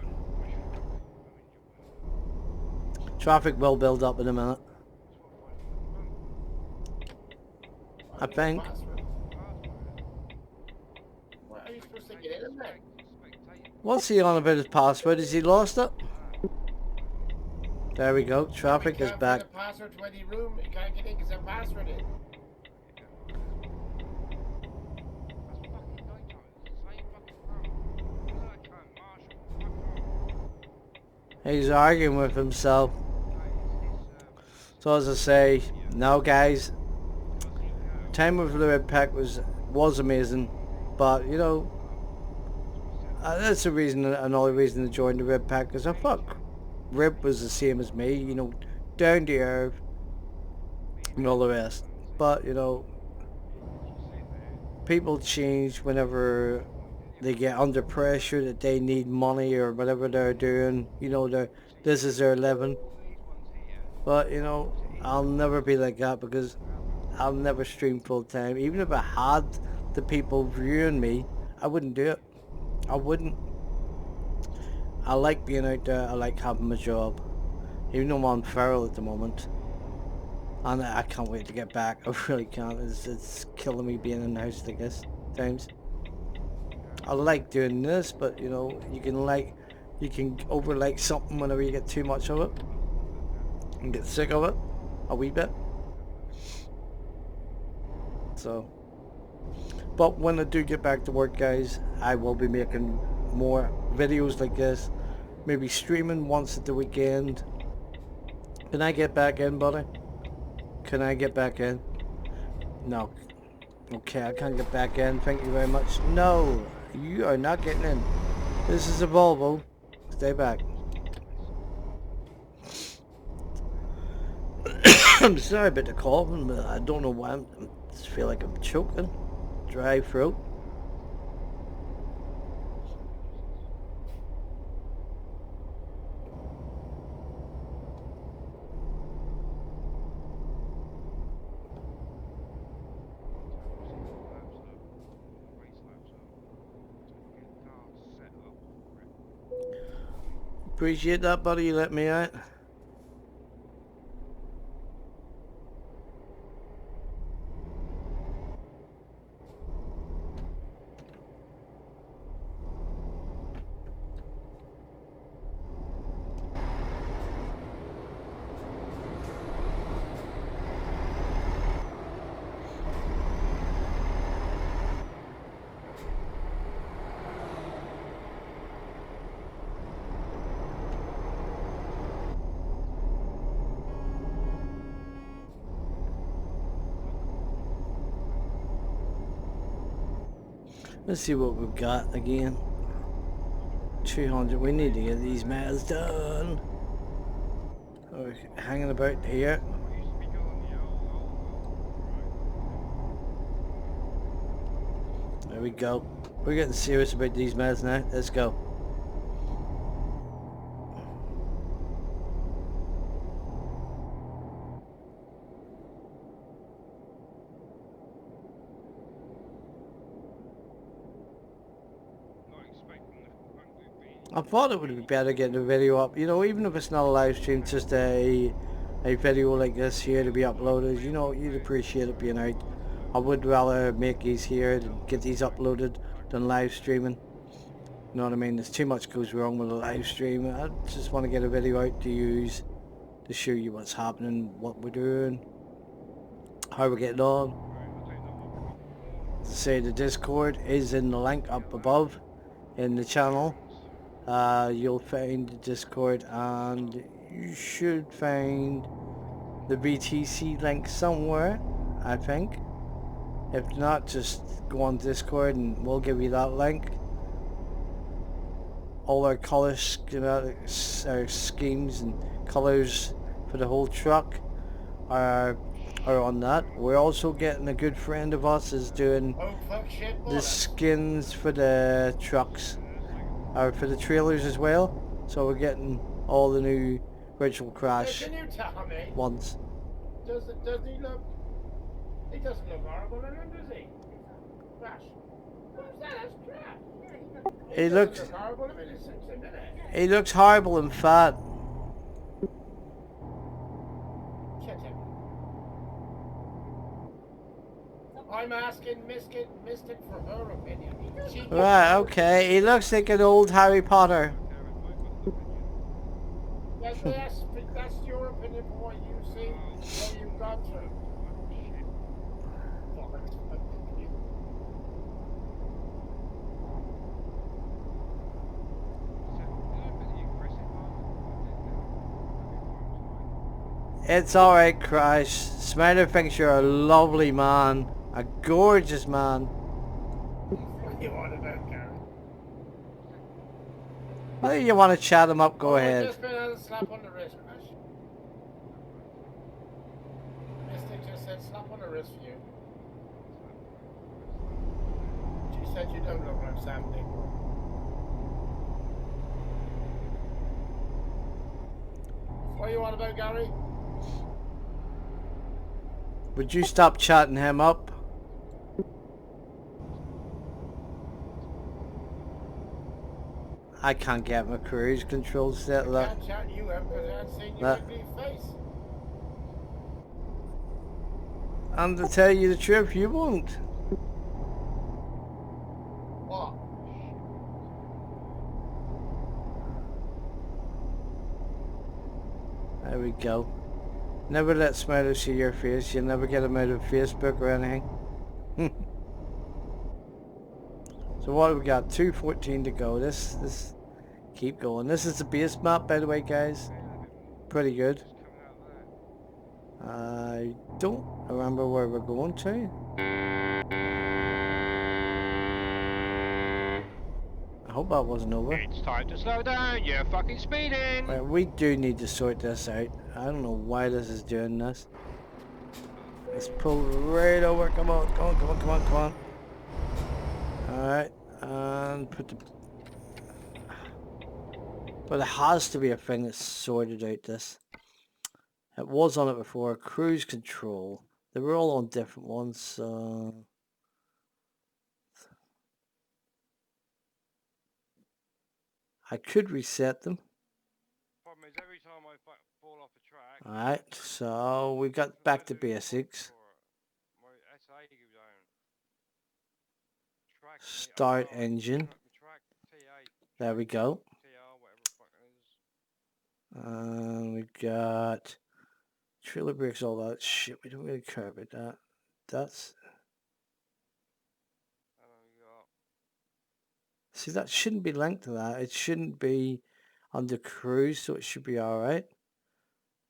Traffic will build up in a minute. I think.
What are you supposed to get in there?
What's he on about his password? Has he lost it? There we go. Traffic is back.
The password to any room. You can't get in because the password in.
He's arguing with himself. So as I say, now guys, time with the red pack was amazing, but you know, that's the reason, another reason to join the red pack, because I thought Rib was the same as me, you know, down to earth and all the rest. But you know, people change whenever they get under pressure that they need money or whatever they're doing. You know, this is their living. But you know, I'll never be like that, because I'll never stream full time. Even if I had the people viewing me, I wouldn't do it. I wouldn't. I like being out there. I like having my job. Even though I'm on feral at the moment. And I can't wait to get back. I really can't. It's killing me being in the house like this times. I like doing this, but you know, you can over like something whenever you get too much of it. And get sick of it a wee bit. So, but when I do get back to work, guys, I will be making more videos like this, maybe streaming once at the weekend. Can I get back in, buddy? Can I get back in? No. Okay, I can't get back in. Thank you very much. No, you are not getting in. This is a Volvo. Stay back. I'm sorry about the coughing, but I don't know why. I just feel like I'm choking. Dry throat. Appreciate that, buddy. You let me out. Let's see what we've got again. 200. We need to get these matters done. We're hanging about here. There we go. We're getting serious about these matters now. Let's go. I thought it would be better getting a video up, you know, even if it's not a live stream, just a video like this here to be uploaded, you know, you'd appreciate it being out. I would rather make these here and get these uploaded than live streaming. You know what I mean? There's too much goes wrong with a live stream. I just want to get a video out to use to show you what's happening, what we're doing, how we're getting on. As I say, the Discord is in the link up above in the channel. You'll find the Discord and you should find the VTC link somewhere, I think. If not, just go on Discord and we'll give you that link. All our colour schematics, our schemes and colours for the whole truck are on that. We're also getting a good friend of us is doing
Oh, fuck shit,
the
bollocks.
skins for the trucks, or for the trailers as well. So we're getting all the new Virtual Crash
Can you tell me?
ones.
Does he look... He doesn't look horrible in him, does he? Crash. Who's that? That's Crash.
He looks...
Look horrible in his 6 minutes.
He looks horrible and fat.
Shit him. I'm asking Mystic for her opinion.
Right, okay. He looks like an old Harry Potter.
That's your opinion for what you see, what you've gone through.
It's alright, Crash. Smiler thinks you're a lovely man. A gorgeous man.
What do you want about Gary?
Well, you want to chat him up, go ahead.
Just been had a slap on the wrist, Crash. Mystic just said slap on the wrist for you. She said you don't look like Sam Dick. What do you want about Gary?
Would you stop chatting him up? I can't get my cruise control set.
I can't chat you up because I haven't seen your ugly face.
And to tell you the truth, you won't.
What?
There we go. Never let Smiler see your face. You'll never get him out of Facebook or anything. So what have we got? 2:14 to go. This keep going. This is the base map, by the way, guys. Pretty good. I don't remember where we're going to. I hope that wasn't over.
It's time to slow down, you're fucking speeding!
Right, we do need to sort this out. I don't know why this is doing this. Let's pull right over. Come on, come on, come on, come on, come on. Alright, and put the... But there has to be a thing that's sorted out this. It was on it before. Cruise control. They were all on different ones, so... I could reset them.
Problem is, every time I fall off a track...
Alright, so we got back to basics.
My SA goes down. Track
Start engine.
track TA,
There we go.
TR, whatever the fuck it is.
We've got trailer brakes, all that shit. We don't really care about that. That's...
And then we got...
See, that shouldn't be linked to that. It shouldn't be under cruise, so it should be alright.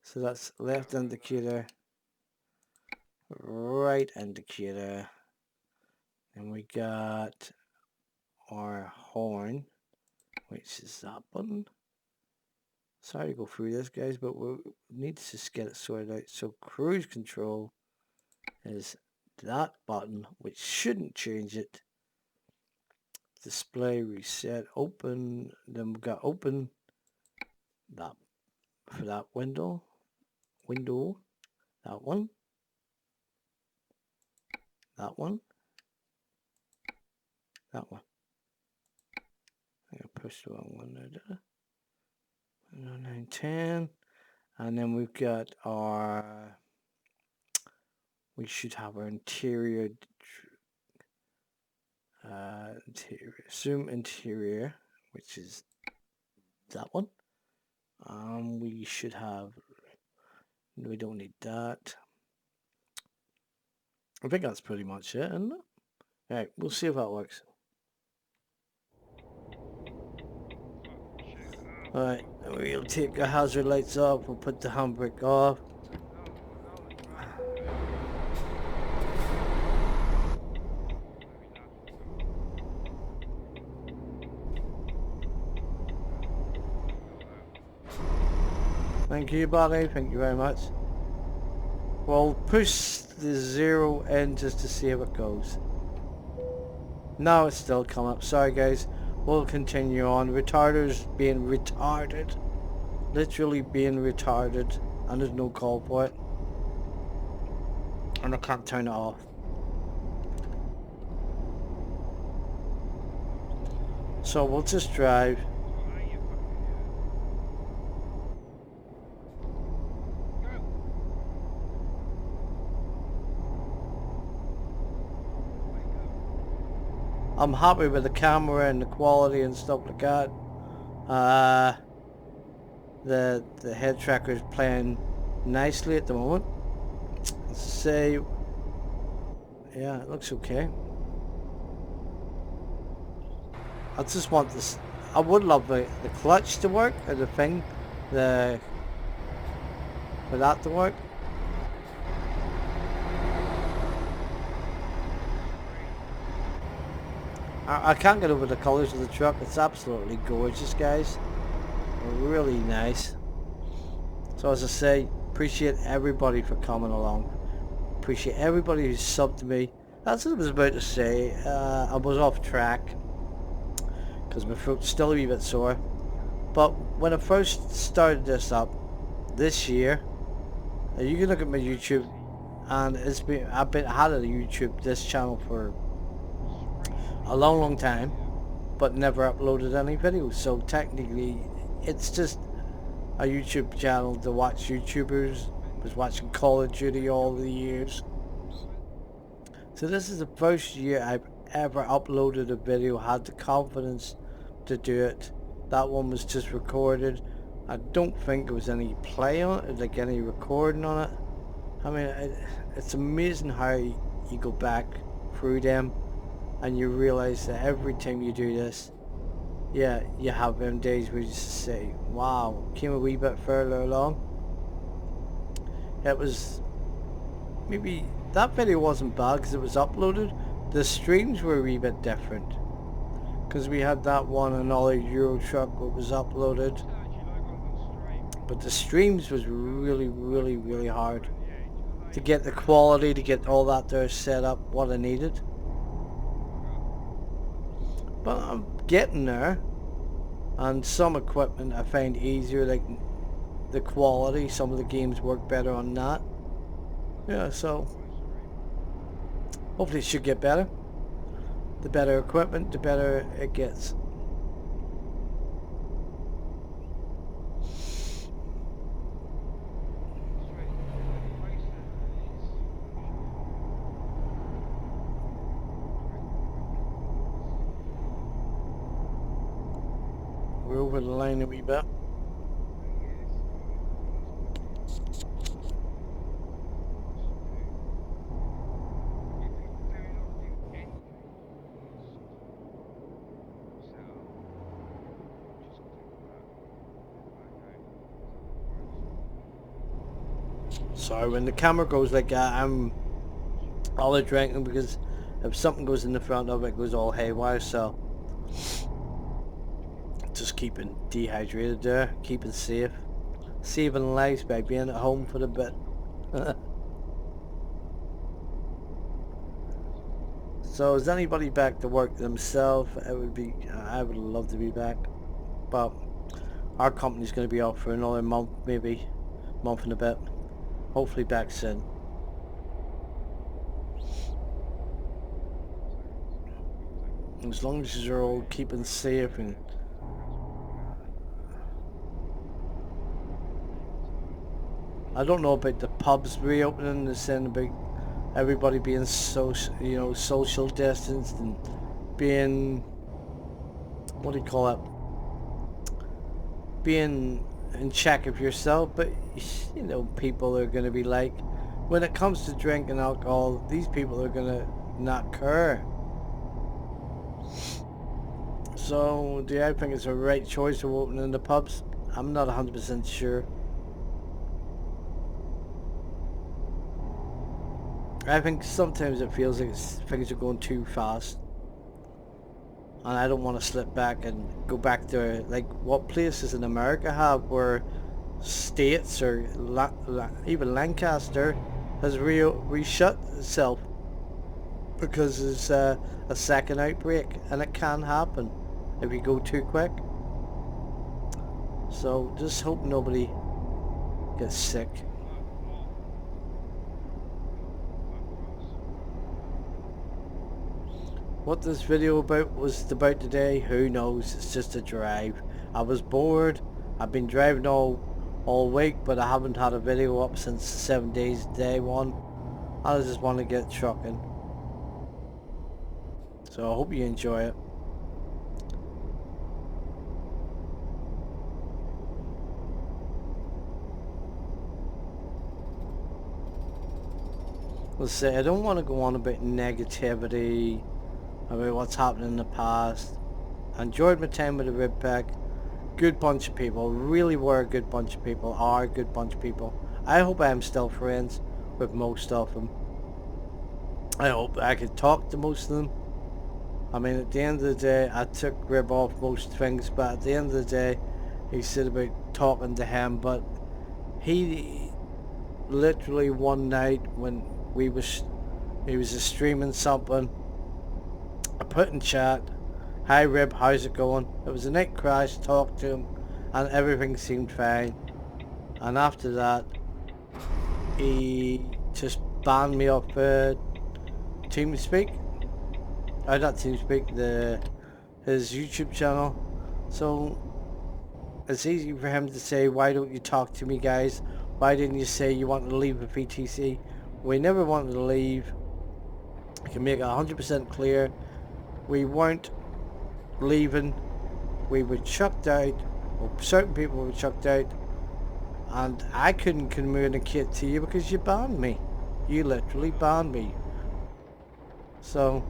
So that's left indicator, right indicator. And we got our horn, which is that button. Sorry to go through this, guys, but we need to just get it sorted out. So cruise control is that button, which shouldn't change it. Display, reset, open. Then we've got open that for that window, that one, that one, that one. I'm gonna pushed the wrong one there, did I? 910. And then we've got our... We should have our interior... zoom interior, which is that one. We should have... We don't need that. I think that's pretty much it, isn't it? Alright, we'll see if that works. Alright, we'll take the hazard lights off, we'll put the handbrake off. Thank you, buddy. Thank you very much. We'll push the 0 in just to see how it goes. Now it's still come up. Sorry, guys. We'll continue on. Retarder's being retarded. Literally being retarded. And there's no call for it. And I can't turn it off. So we'll just drive. I'm happy with the camera and the quality and stuff like that. The head tracker is playing nicely at the moment. Say, yeah, it looks okay. I just want this. I would love the clutch to work, or the thing, for that to work. I can't get over the colours of the truck. It's absolutely gorgeous, guys. Really nice. So as I say, appreciate everybody for coming along. Appreciate everybody who subbed to me. That's what I was about to say. I was off track because my throat's still a wee bit sore. But when I first started this up this year, you can look at my YouTube, and I've had a YouTube this channel for a long time, but never uploaded any videos. So technically, it's just a YouTube channel to watch YouTubers. Was watching Call of Duty all the years. So this is the first year I've ever uploaded a video, had the confidence to do it. That one was just recorded. I don't think there was any play on it, like any recording on it. I mean, it's amazing how you go back through them and you realize that every time you do this, yeah, you have them days where you just say, wow, came a wee bit further along. It was, maybe, that video wasn't bad because it was uploaded. The streams were a wee bit different. Because we had that one, another Euro truck that was uploaded. But the streams was really hard to get the quality, to get all that there set up, what I needed. But I'm getting there. And some equipment I find easier, like the quality. Some of the games work better on that. Yeah, so hopefully it should get better. The better equipment, the better it gets. We're over the line a wee bit. Sorry, when the camera goes like that, I'm all drinking because if something goes in the front of it, it goes all haywire. So just keeping dehydrated there, keeping safe, saving lives by being at home for a bit. So is anybody back to work themselves? I would love to be back, but our company's going to be off for another month, maybe month and a bit. Hopefully back soon. As long as you're all keeping safe and I don't know about the pubs reopening. They're saying about everybody being social distanced and being, what do you call it, being in check of yourself. But people are going to be like, when it comes to drinking alcohol, these people are going to not care. So do I think it's a right choice of opening the pubs? I'm not 100% sure. I think sometimes it feels like things are going too fast, and I don't want to slip back and go back to like what places in America have, where states or even Lancaster has reshut itself because there's a second outbreak, and it can happen if you go too quick. So just hope nobody gets sick. What this video was about today, who knows? It's just a drive. I was bored. I've been driving all week, but I haven't had a video up since 7 days, day one. I just want to get trucking. So I hope you enjoy it. Let's say I don't want to go on about negativity, about what's happened in the past. I enjoyed my time with the Rib Pack. Good bunch of people, really were a good bunch of people, are a good bunch of people. I hope I'm still friends with most of them. I hope I could talk to most of them. I mean, at the end of the day, I took Rib off most things, but at the end of the day, he said about talking to him, but he literally one night when he was streaming something, I put in chat, "Hi Rib, how's it going?" It was a night crash, talked to him, and everything seemed fine. And after that, he just banned me off TeamSpeak. Not TeamSpeak, his YouTube channel. So it's easy for him to say, "Why don't you talk to me, guys? Why didn't you say you want to leave the VTC?" We never wanted to leave. I can make it 100% clear. We weren't leaving. We were chucked out, or certain people were chucked out, and I couldn't communicate to you because you banned me. You literally banned me. So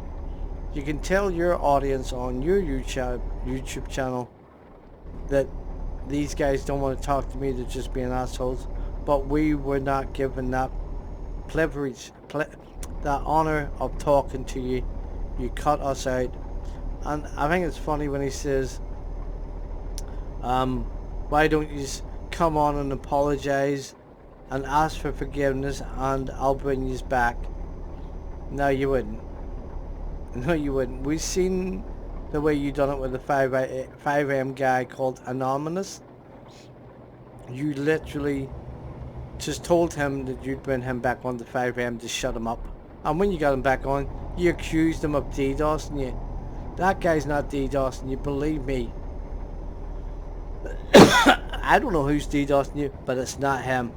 you can tell your audience on your YouTube channel that these guys don't want to talk to me, they're just being assholes. But we were not given that privilege, that honor of talking to you. You cut us out. And I think it's funny when he says, why don't you just come on and apologize and ask for forgiveness and I'll bring you back. No, you wouldn't. No, you wouldn't. We've seen the way you done it with the 5am guy called Anonymous. You literally just told him that you'd bring him back on the 5am to shut him up. And when you got him back on, you accused him of DDoSing you. That guy's not DDoSing you, believe me. I don't know who's DDoSing you, but it's not him.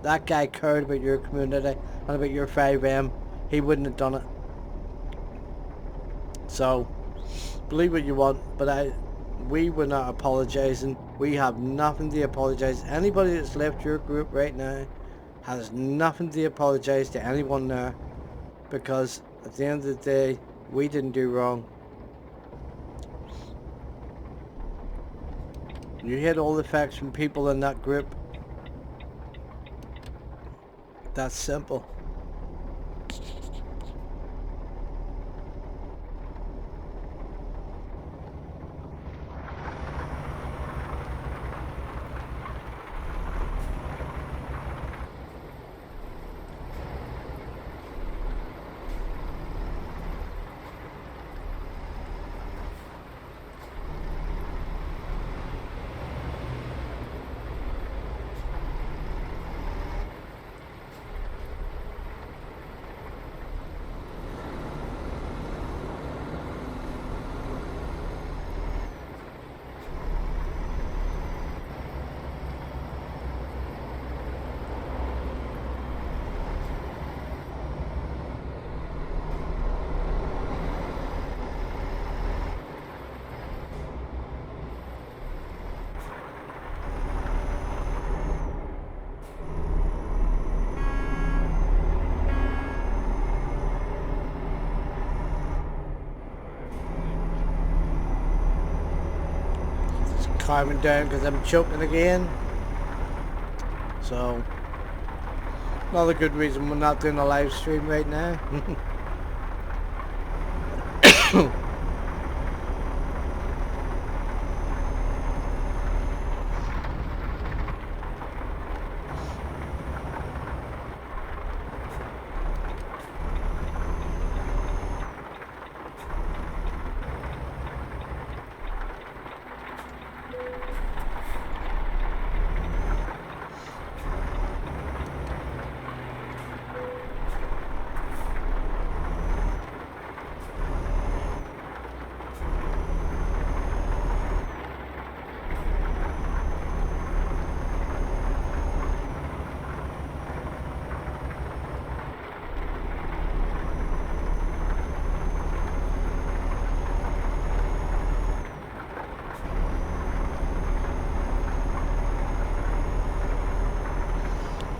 That guy cared about your community and about your 5am. He wouldn't have done it. So, believe what you want, but we were not apologizing. We have nothing to apologize. Anybody that's left your group right now has nothing to apologize to anyone there, because at the end of the day, we didn't do wrong. You heard all the facts from people in that group. That's simple. calming down because I'm choking again. So, another good reason we're not doing a live stream right now.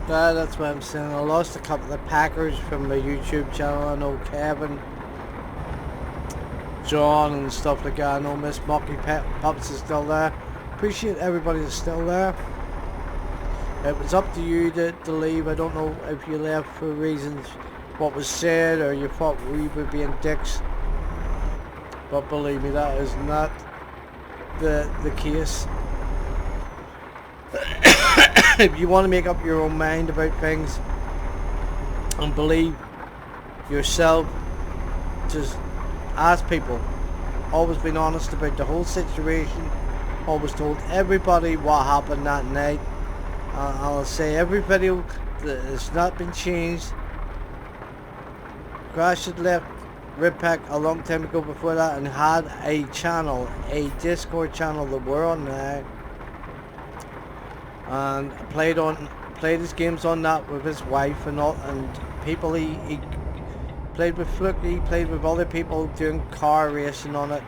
That's what I'm saying. I lost a couple of Packers from my YouTube channel. I know Kevin, John and stuff like that. I know Miss Mocky Pups is still there. Appreciate everybody that's still there. It was up to you to leave. I don't know if you left for reasons what was said or you thought we were being dicks. But believe me, that is not the case. If you want to make up your own mind about things and believe yourself, just ask people. Always been honest about the whole situation. Always told everybody what happened that night. I'll say every video that has not been changed. Crash had left Ribpack a long time ago before that and had a channel, a Discord channel that we're on now. And played his games on that with his wife and all, and people he played with Fluke, he played with other people doing car racing on it.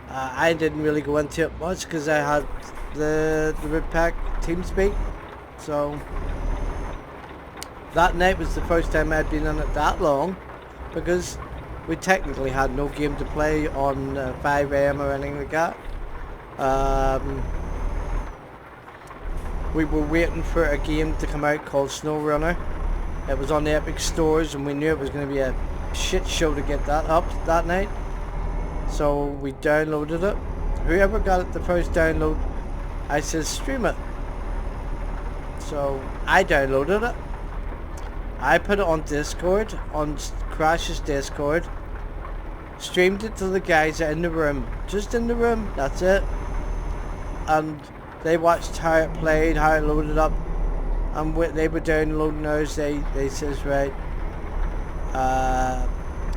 I didn't really go into it much because I had the Ribpack TeamSpeak, so that night was the first time I'd been in it that long, because we technically had no game to play on 5 AM or anything like that. We were waiting for a game to come out called SnowRunner. It was on the Epic stores and we knew it was going to be a shit show to get that up that night. So we downloaded it. Whoever got it the first download, I said stream it. So I downloaded it. I put it on Discord, on Crash's Discord. Streamed it to the guys in the room. Just in the room, that's it. And they watched how it played, how it loaded up, and they were downloading those. They says, right,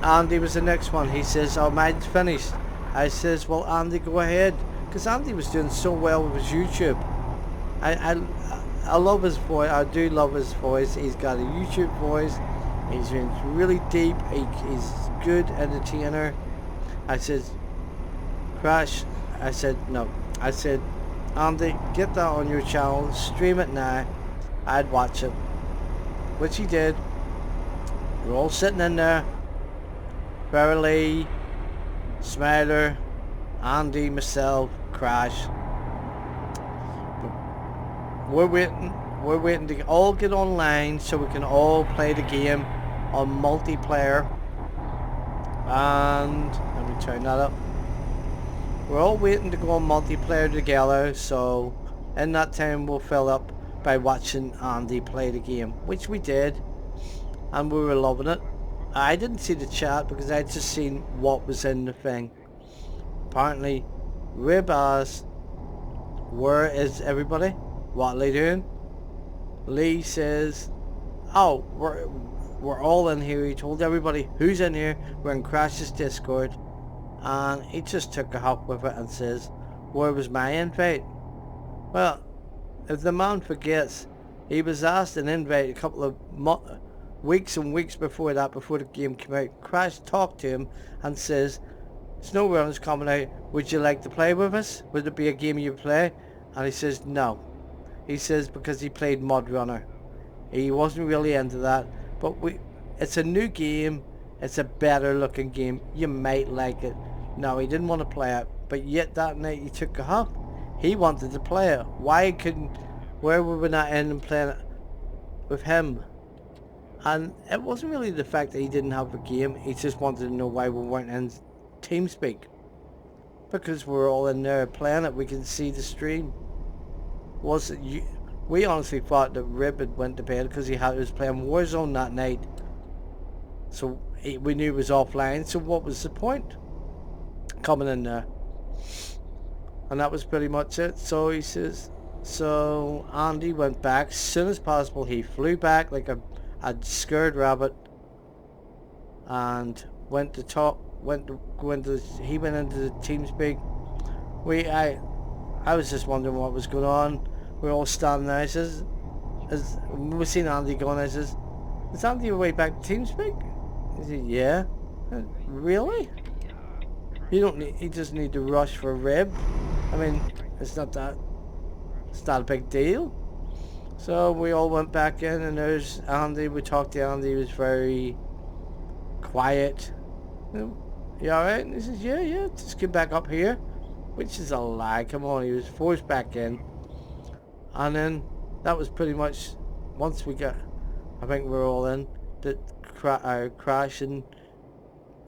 Andy was the next one. He says, oh, mine's finished. I says, well, Andy, go ahead, because Andy was doing so well with his YouTube. I love his voice. I do love his voice. He's got a YouTube voice. He's really deep. He's good entertainer. I said, Crash. I said, no. I said, Andy, get that on your channel, stream it now, I'd watch it. Which he did. We're all sitting in there. Verily, Smiler, Andy, myself, Crash. We're waiting to all get online so we can all play the game on multiplayer. And let me turn that up. We're all waiting to go on multiplayer together, so in that time we'll fill up by watching Andy play the game, which we did, and we were loving it. I didn't see the chat because I'd just seen what was in the thing. Apparently, Rib asked, where is everybody? What are they doing? Lee says, oh, we're all in here. He told everybody who's in here. We're in Crash's Discord. And he just took a hop with it and says, where was my invite? Well, if the man forgets, he was asked an invite a couple of weeks and weeks before that, before the game came out. Crash talked to him and says, SnowRunner's coming out, would you like to play with us? Would it be a game you play? And he says, no. He says because he played Mud Runner. He wasn't really into that, but it's a new game. It's a better looking game. You might like it. No, he didn't want to play it, but yet that night he took a hop. He wanted to play it. Where were we not ending playing it with him? And it wasn't really the fact that he didn't have a game. He just wanted to know why we weren't in TeamSpeak. Because we're all in there playing it, we can see the stream. Was it you? We honestly thought that Rib had went to bed because he was playing Warzone that night. So we knew he was offline. So what was the point coming in there? And that was pretty much it. So he says, so Andy went back as soon as possible. He flew back like a scared rabbit and went to talk. He went into the TeamSpeak. I was just wondering what was going on. We're all standing there. I says, we seen Andy going. I says, is Andy way back to TeamSpeak? He said, yeah. Really? He just need to rush for a rib. I mean, it's not a big deal. So we all went back in, and there's Andy. We talked to Andy. He was very quiet. You alright? And he says, yeah, just get back up here. Which is a lie. Come on, he was forced back in. And then that was pretty much, once we got, I think we're all in, that crashing,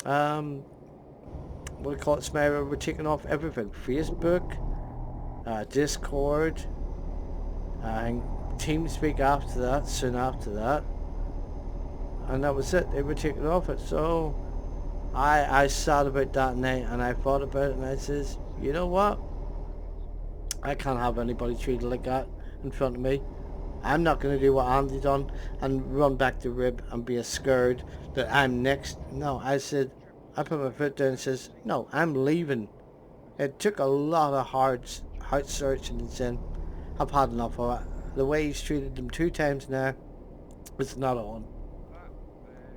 what do you call it, Smear, we're taking off everything. Facebook, Discord, and TeamSpeak after that, soon after that. And that was it, they were taking off it. So I sat about that night and I thought about it and I says, you know what? I can't have anybody treated like that in front of me. I'm not going to do what Andy done and run back to Rib and be scared that I'm next. No, I said, I put my foot down and says, no, I'm leaving. It took a lot of hard searching and saying, I've had enough of it. The way he's treated them 2 times now, it's not on.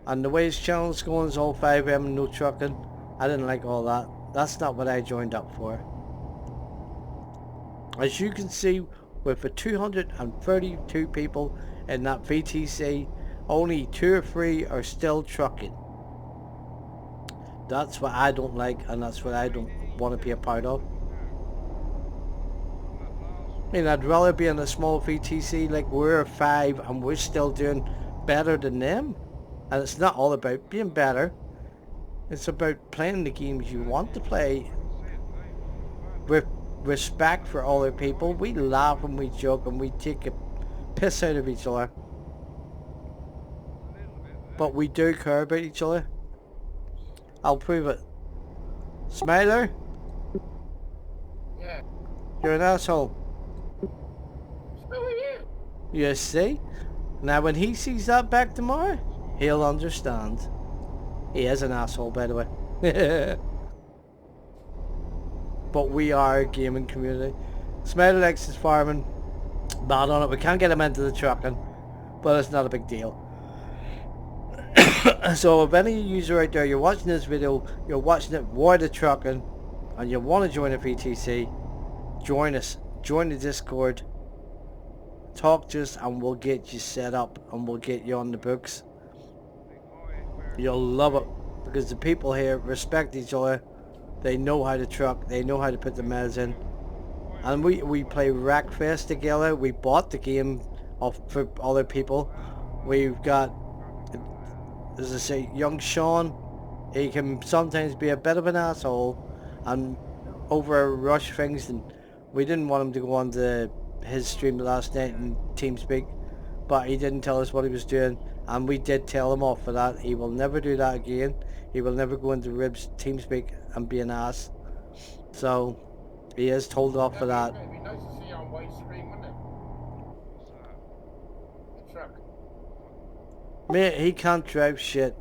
And the way his channel's going is all 5M and no trucking. I didn't like all that. That's not what I joined up for. As you can see, with the 232 people in that VTC, only 2 or 3 are still trucking. That's what I don't like, and that's what I don't want to be a part of. I mean, I'd rather be in a small VTC like we're 5 and we're still doing better than them. And it's not all about being better. It's about playing the games you want to play with respect for other people. We laugh and we joke and we take a piss out of each other. But we do care about each other. I'll prove it. Smiler?
Yeah.
You're an asshole.
So are you.
You see? Now when he sees that back tomorrow, he'll understand. He is an asshole, by the way. But we are a gaming community. Smiler likes his farming. Bad on it. We can't get him into the trucking. But it's not a big deal. So if any user out there, you're watching this video, you're watching it while the trucking, and you want to join a VTC, join us. Join the Discord. Talk to us and we'll get you set up and we'll get you on the books. You'll love it because the people here respect each other. They know how to truck. They know how to put the meds in. And we play Rackfest together. We bought the game for other people. We've got, as I say, young Sean. He can sometimes be a bit of an asshole and overrush things. And we didn't want him to go on to his stream last night in TeamSpeak. But he didn't tell us what he was doing. And we did tell him off for that. He will never do that again. He will never go into Rib's TeamSpeak and be an ass. So, he is told off for that.
It'd be nice to see you on widescreen, wouldn't it? The truck.
Mate, he can't drive shit.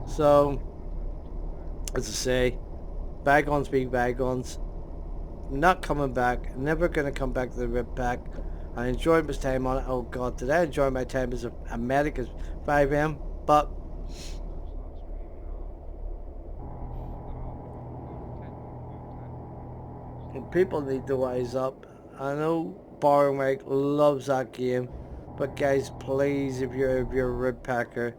So, as I say, bygones being bygones. Not coming back. Never going to come back to the Rib pack. I enjoyed my time on it. Oh god, did I enjoy my time as a medic as 5M? But people need to wise up. I know Borrow Mike loves that game, but guys, please, if you're a Rib packer,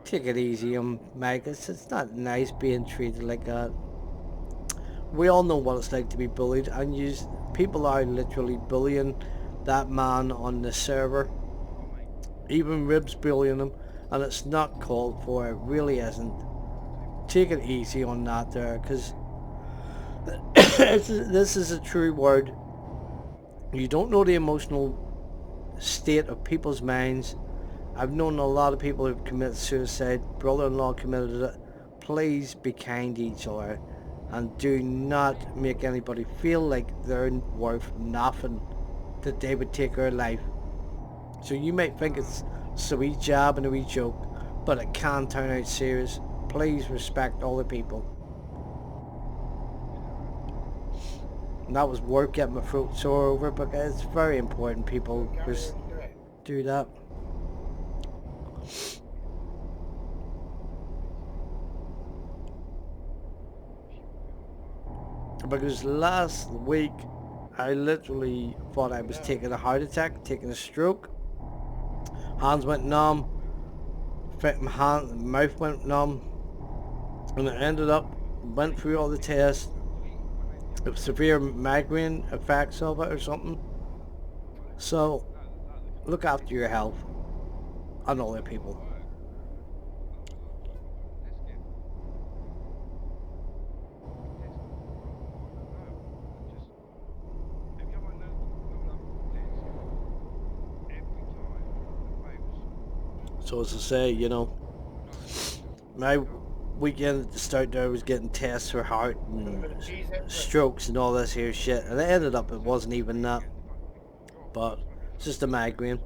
take it easy on Mike. It's not nice being treated like that. we all know what it's like to be bullied, and people are literally bullying that man on the server. Even Ribs bullying him, and it's not called for. It really isn't. Take it easy on that there, because this is a true word. You don't know the emotional state of people's minds. I've known a lot of people who've committed suicide. Brother-in-law committed it. Please be kind to each other, and do not make anybody feel like they're worth nothing, that they would take their life. So you might think it's a wee jab and a wee joke, but it can turn out serious. Please respect other people. And that was work getting my throat sore over, but it's very important people just do that. Because last week I literally thought I was taking a heart attack, taking a stroke. Hands went numb, mouth went numb, and I ended up, went through all the tests, severe migraine effects of it or something. So look after your health and other people. So as I say, you know, my weekend at the start there was getting tests for heart and strokes and all this here shit, and it ended up it wasn't even that, but it's just a migraine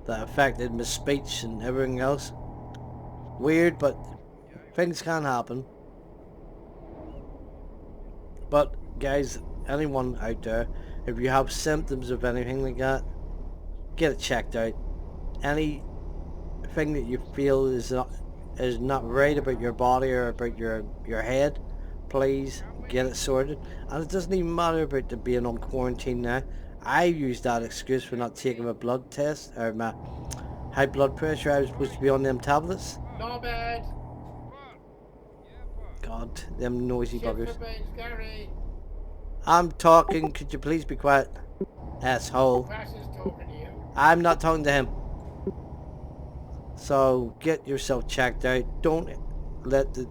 that affected my speech and everything else. Weird, but things can happen. But guys, anyone out there, if you have symptoms of anything like that, get it checked out. Anything that you feel is not right about your body or about your head, please get it sorted. And it doesn't even matter about the being on quarantine now. I used that excuse for not taking my blood test or my high blood pressure. I was supposed to be on them tablets.
Not bad.
God, them noisy
Shit
buggers.
for beans, Gary.
I'm talking, could you please be quiet? Asshole.
Crash is talking to you.
I'm not talking to him. So get yourself checked out. Don't let the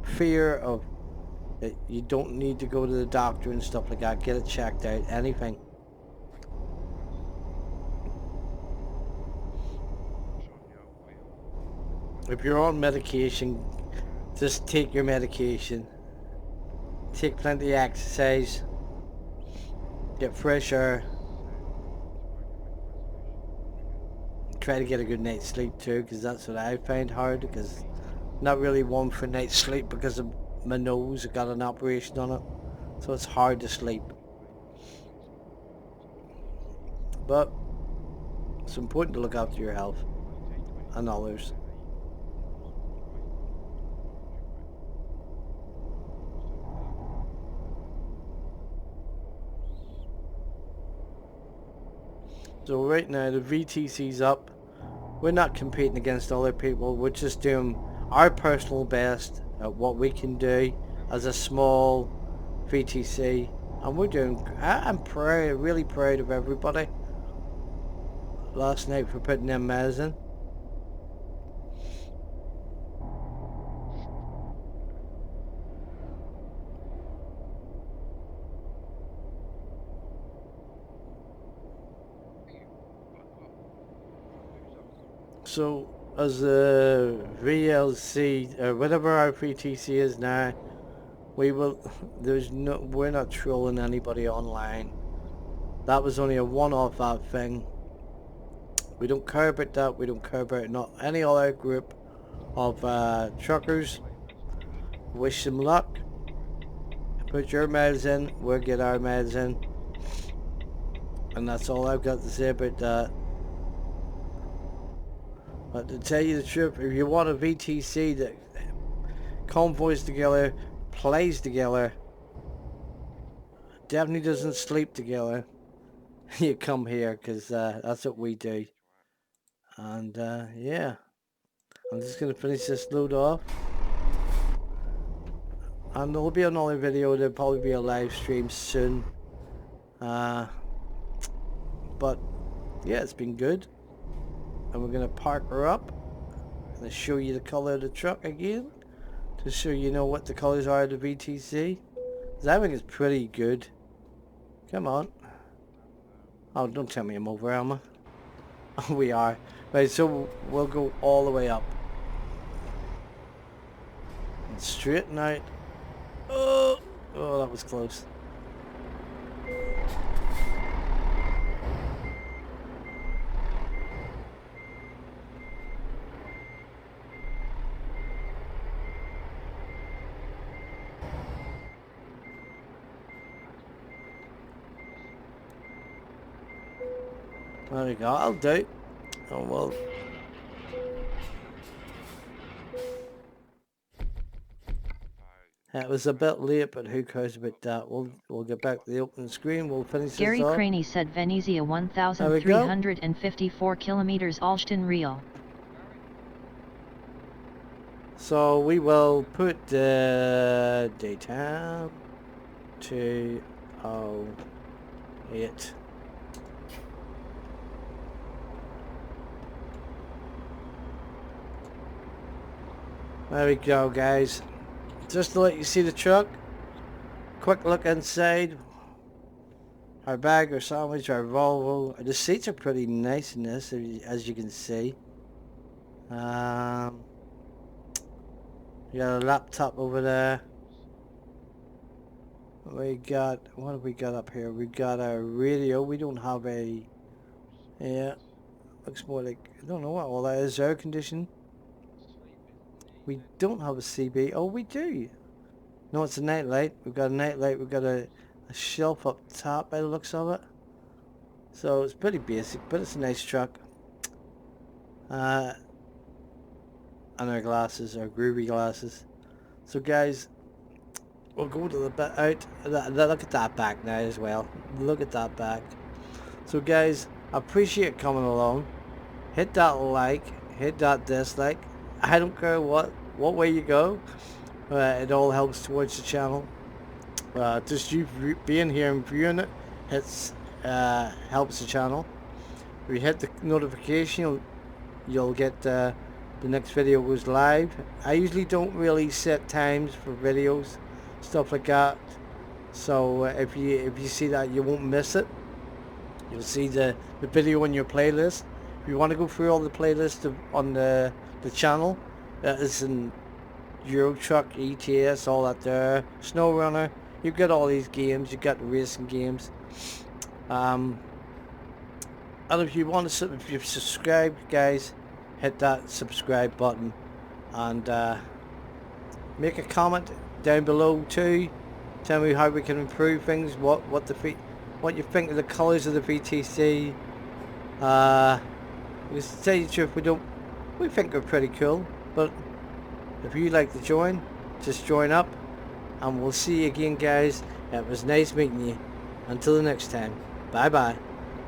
fear of it, you don't need to go to the doctor and stuff like that. Get it checked out. Anything. If you're on medication, just take your medication. Take plenty of exercise. Get fresh air. Try to get a good night's sleep too, because that's what I find hard, because not really one for night's sleep because of my nose. I got an operation on it, so it's hard to sleep. But it's important to look after your health and others. So right now the VTC's up. We're not competing against other people. We're just doing our personal best at what we can do as a small VTC, and we're doing. I'm proud, really proud of everybody last night for putting them meds in. So as a VLC or whatever our VTC is now, we will. We're not trolling anybody online. That was only a one-off that thing. We don't care about that. We don't care about not any other group of truckers. Wish them luck. Put your meds in, we'll get our meds in. And that's all I've got to say about that. But to tell you the truth, if you want a VTC that convoys together, plays together, definitely doesn't sleep together, you come here, because that's what we do. And yeah, I'm just going to finish this load off. And there'll be another video. There'll probably be a live stream soon. But yeah, it's been good. And we're gonna park her up. And show you the colour of the truck again, to show you know what the colours are of the VTC. I think it's pretty good. Come on. Oh, don't tell me I'm over, am I? Oh, we are. Right, so we'll go all the way up. And straighten out. Oh, that was close. There we go, I'll do. Oh, well. It was a bit late, but who cares about that? We'll get back to the open screen. We'll finish
Gary
this off.
Craney said Venezia
There we go.
1,354 kilometers Alston Real.
So we will put the daytime to 08. There we go, guys. Just to let you see the truck. Quick look inside. Our bag, our sandwich, our Volvo. The seats are pretty nice in this, as you can see. We got a laptop over there. We got, what have we got up here? We got a radio. We don't have a, yeah, looks more like, I don't know what all that is. Air conditioning. We don't have a CB. Oh, we do. No, it's a night light. We've got a night light. We've got a shelf up top by the looks of it. So it's pretty basic, but it's a nice truck. And our glasses, our groovy glasses. So guys, we'll go to the bit out. Look at that back now as well. Look at that back. So guys, I appreciate coming along. Hit that like, hit that dislike. I don't care what way you go. It all helps towards the channel. Just you being here and viewing it, helps the channel. If you hit the notification, you'll get the next video goes live. I usually don't really set times for videos, stuff like that. So if you see that, you won't miss it. You'll see the video on your playlist. If you want to go through all the playlists on the channel, it's in Euro Truck, VTS, all that there, Snow Runner. You've got all these games. You've got racing games. And if you want to, if you've subscribed, guys, hit that subscribe button and make a comment down below too. Tell me how we can improve things. What you think of the colours of the VTC. To tell you the truth, we think they're pretty cool, but if you'd like to join, just join up, and we'll see you again, guys. It was nice meeting you. Until the next time, bye bye.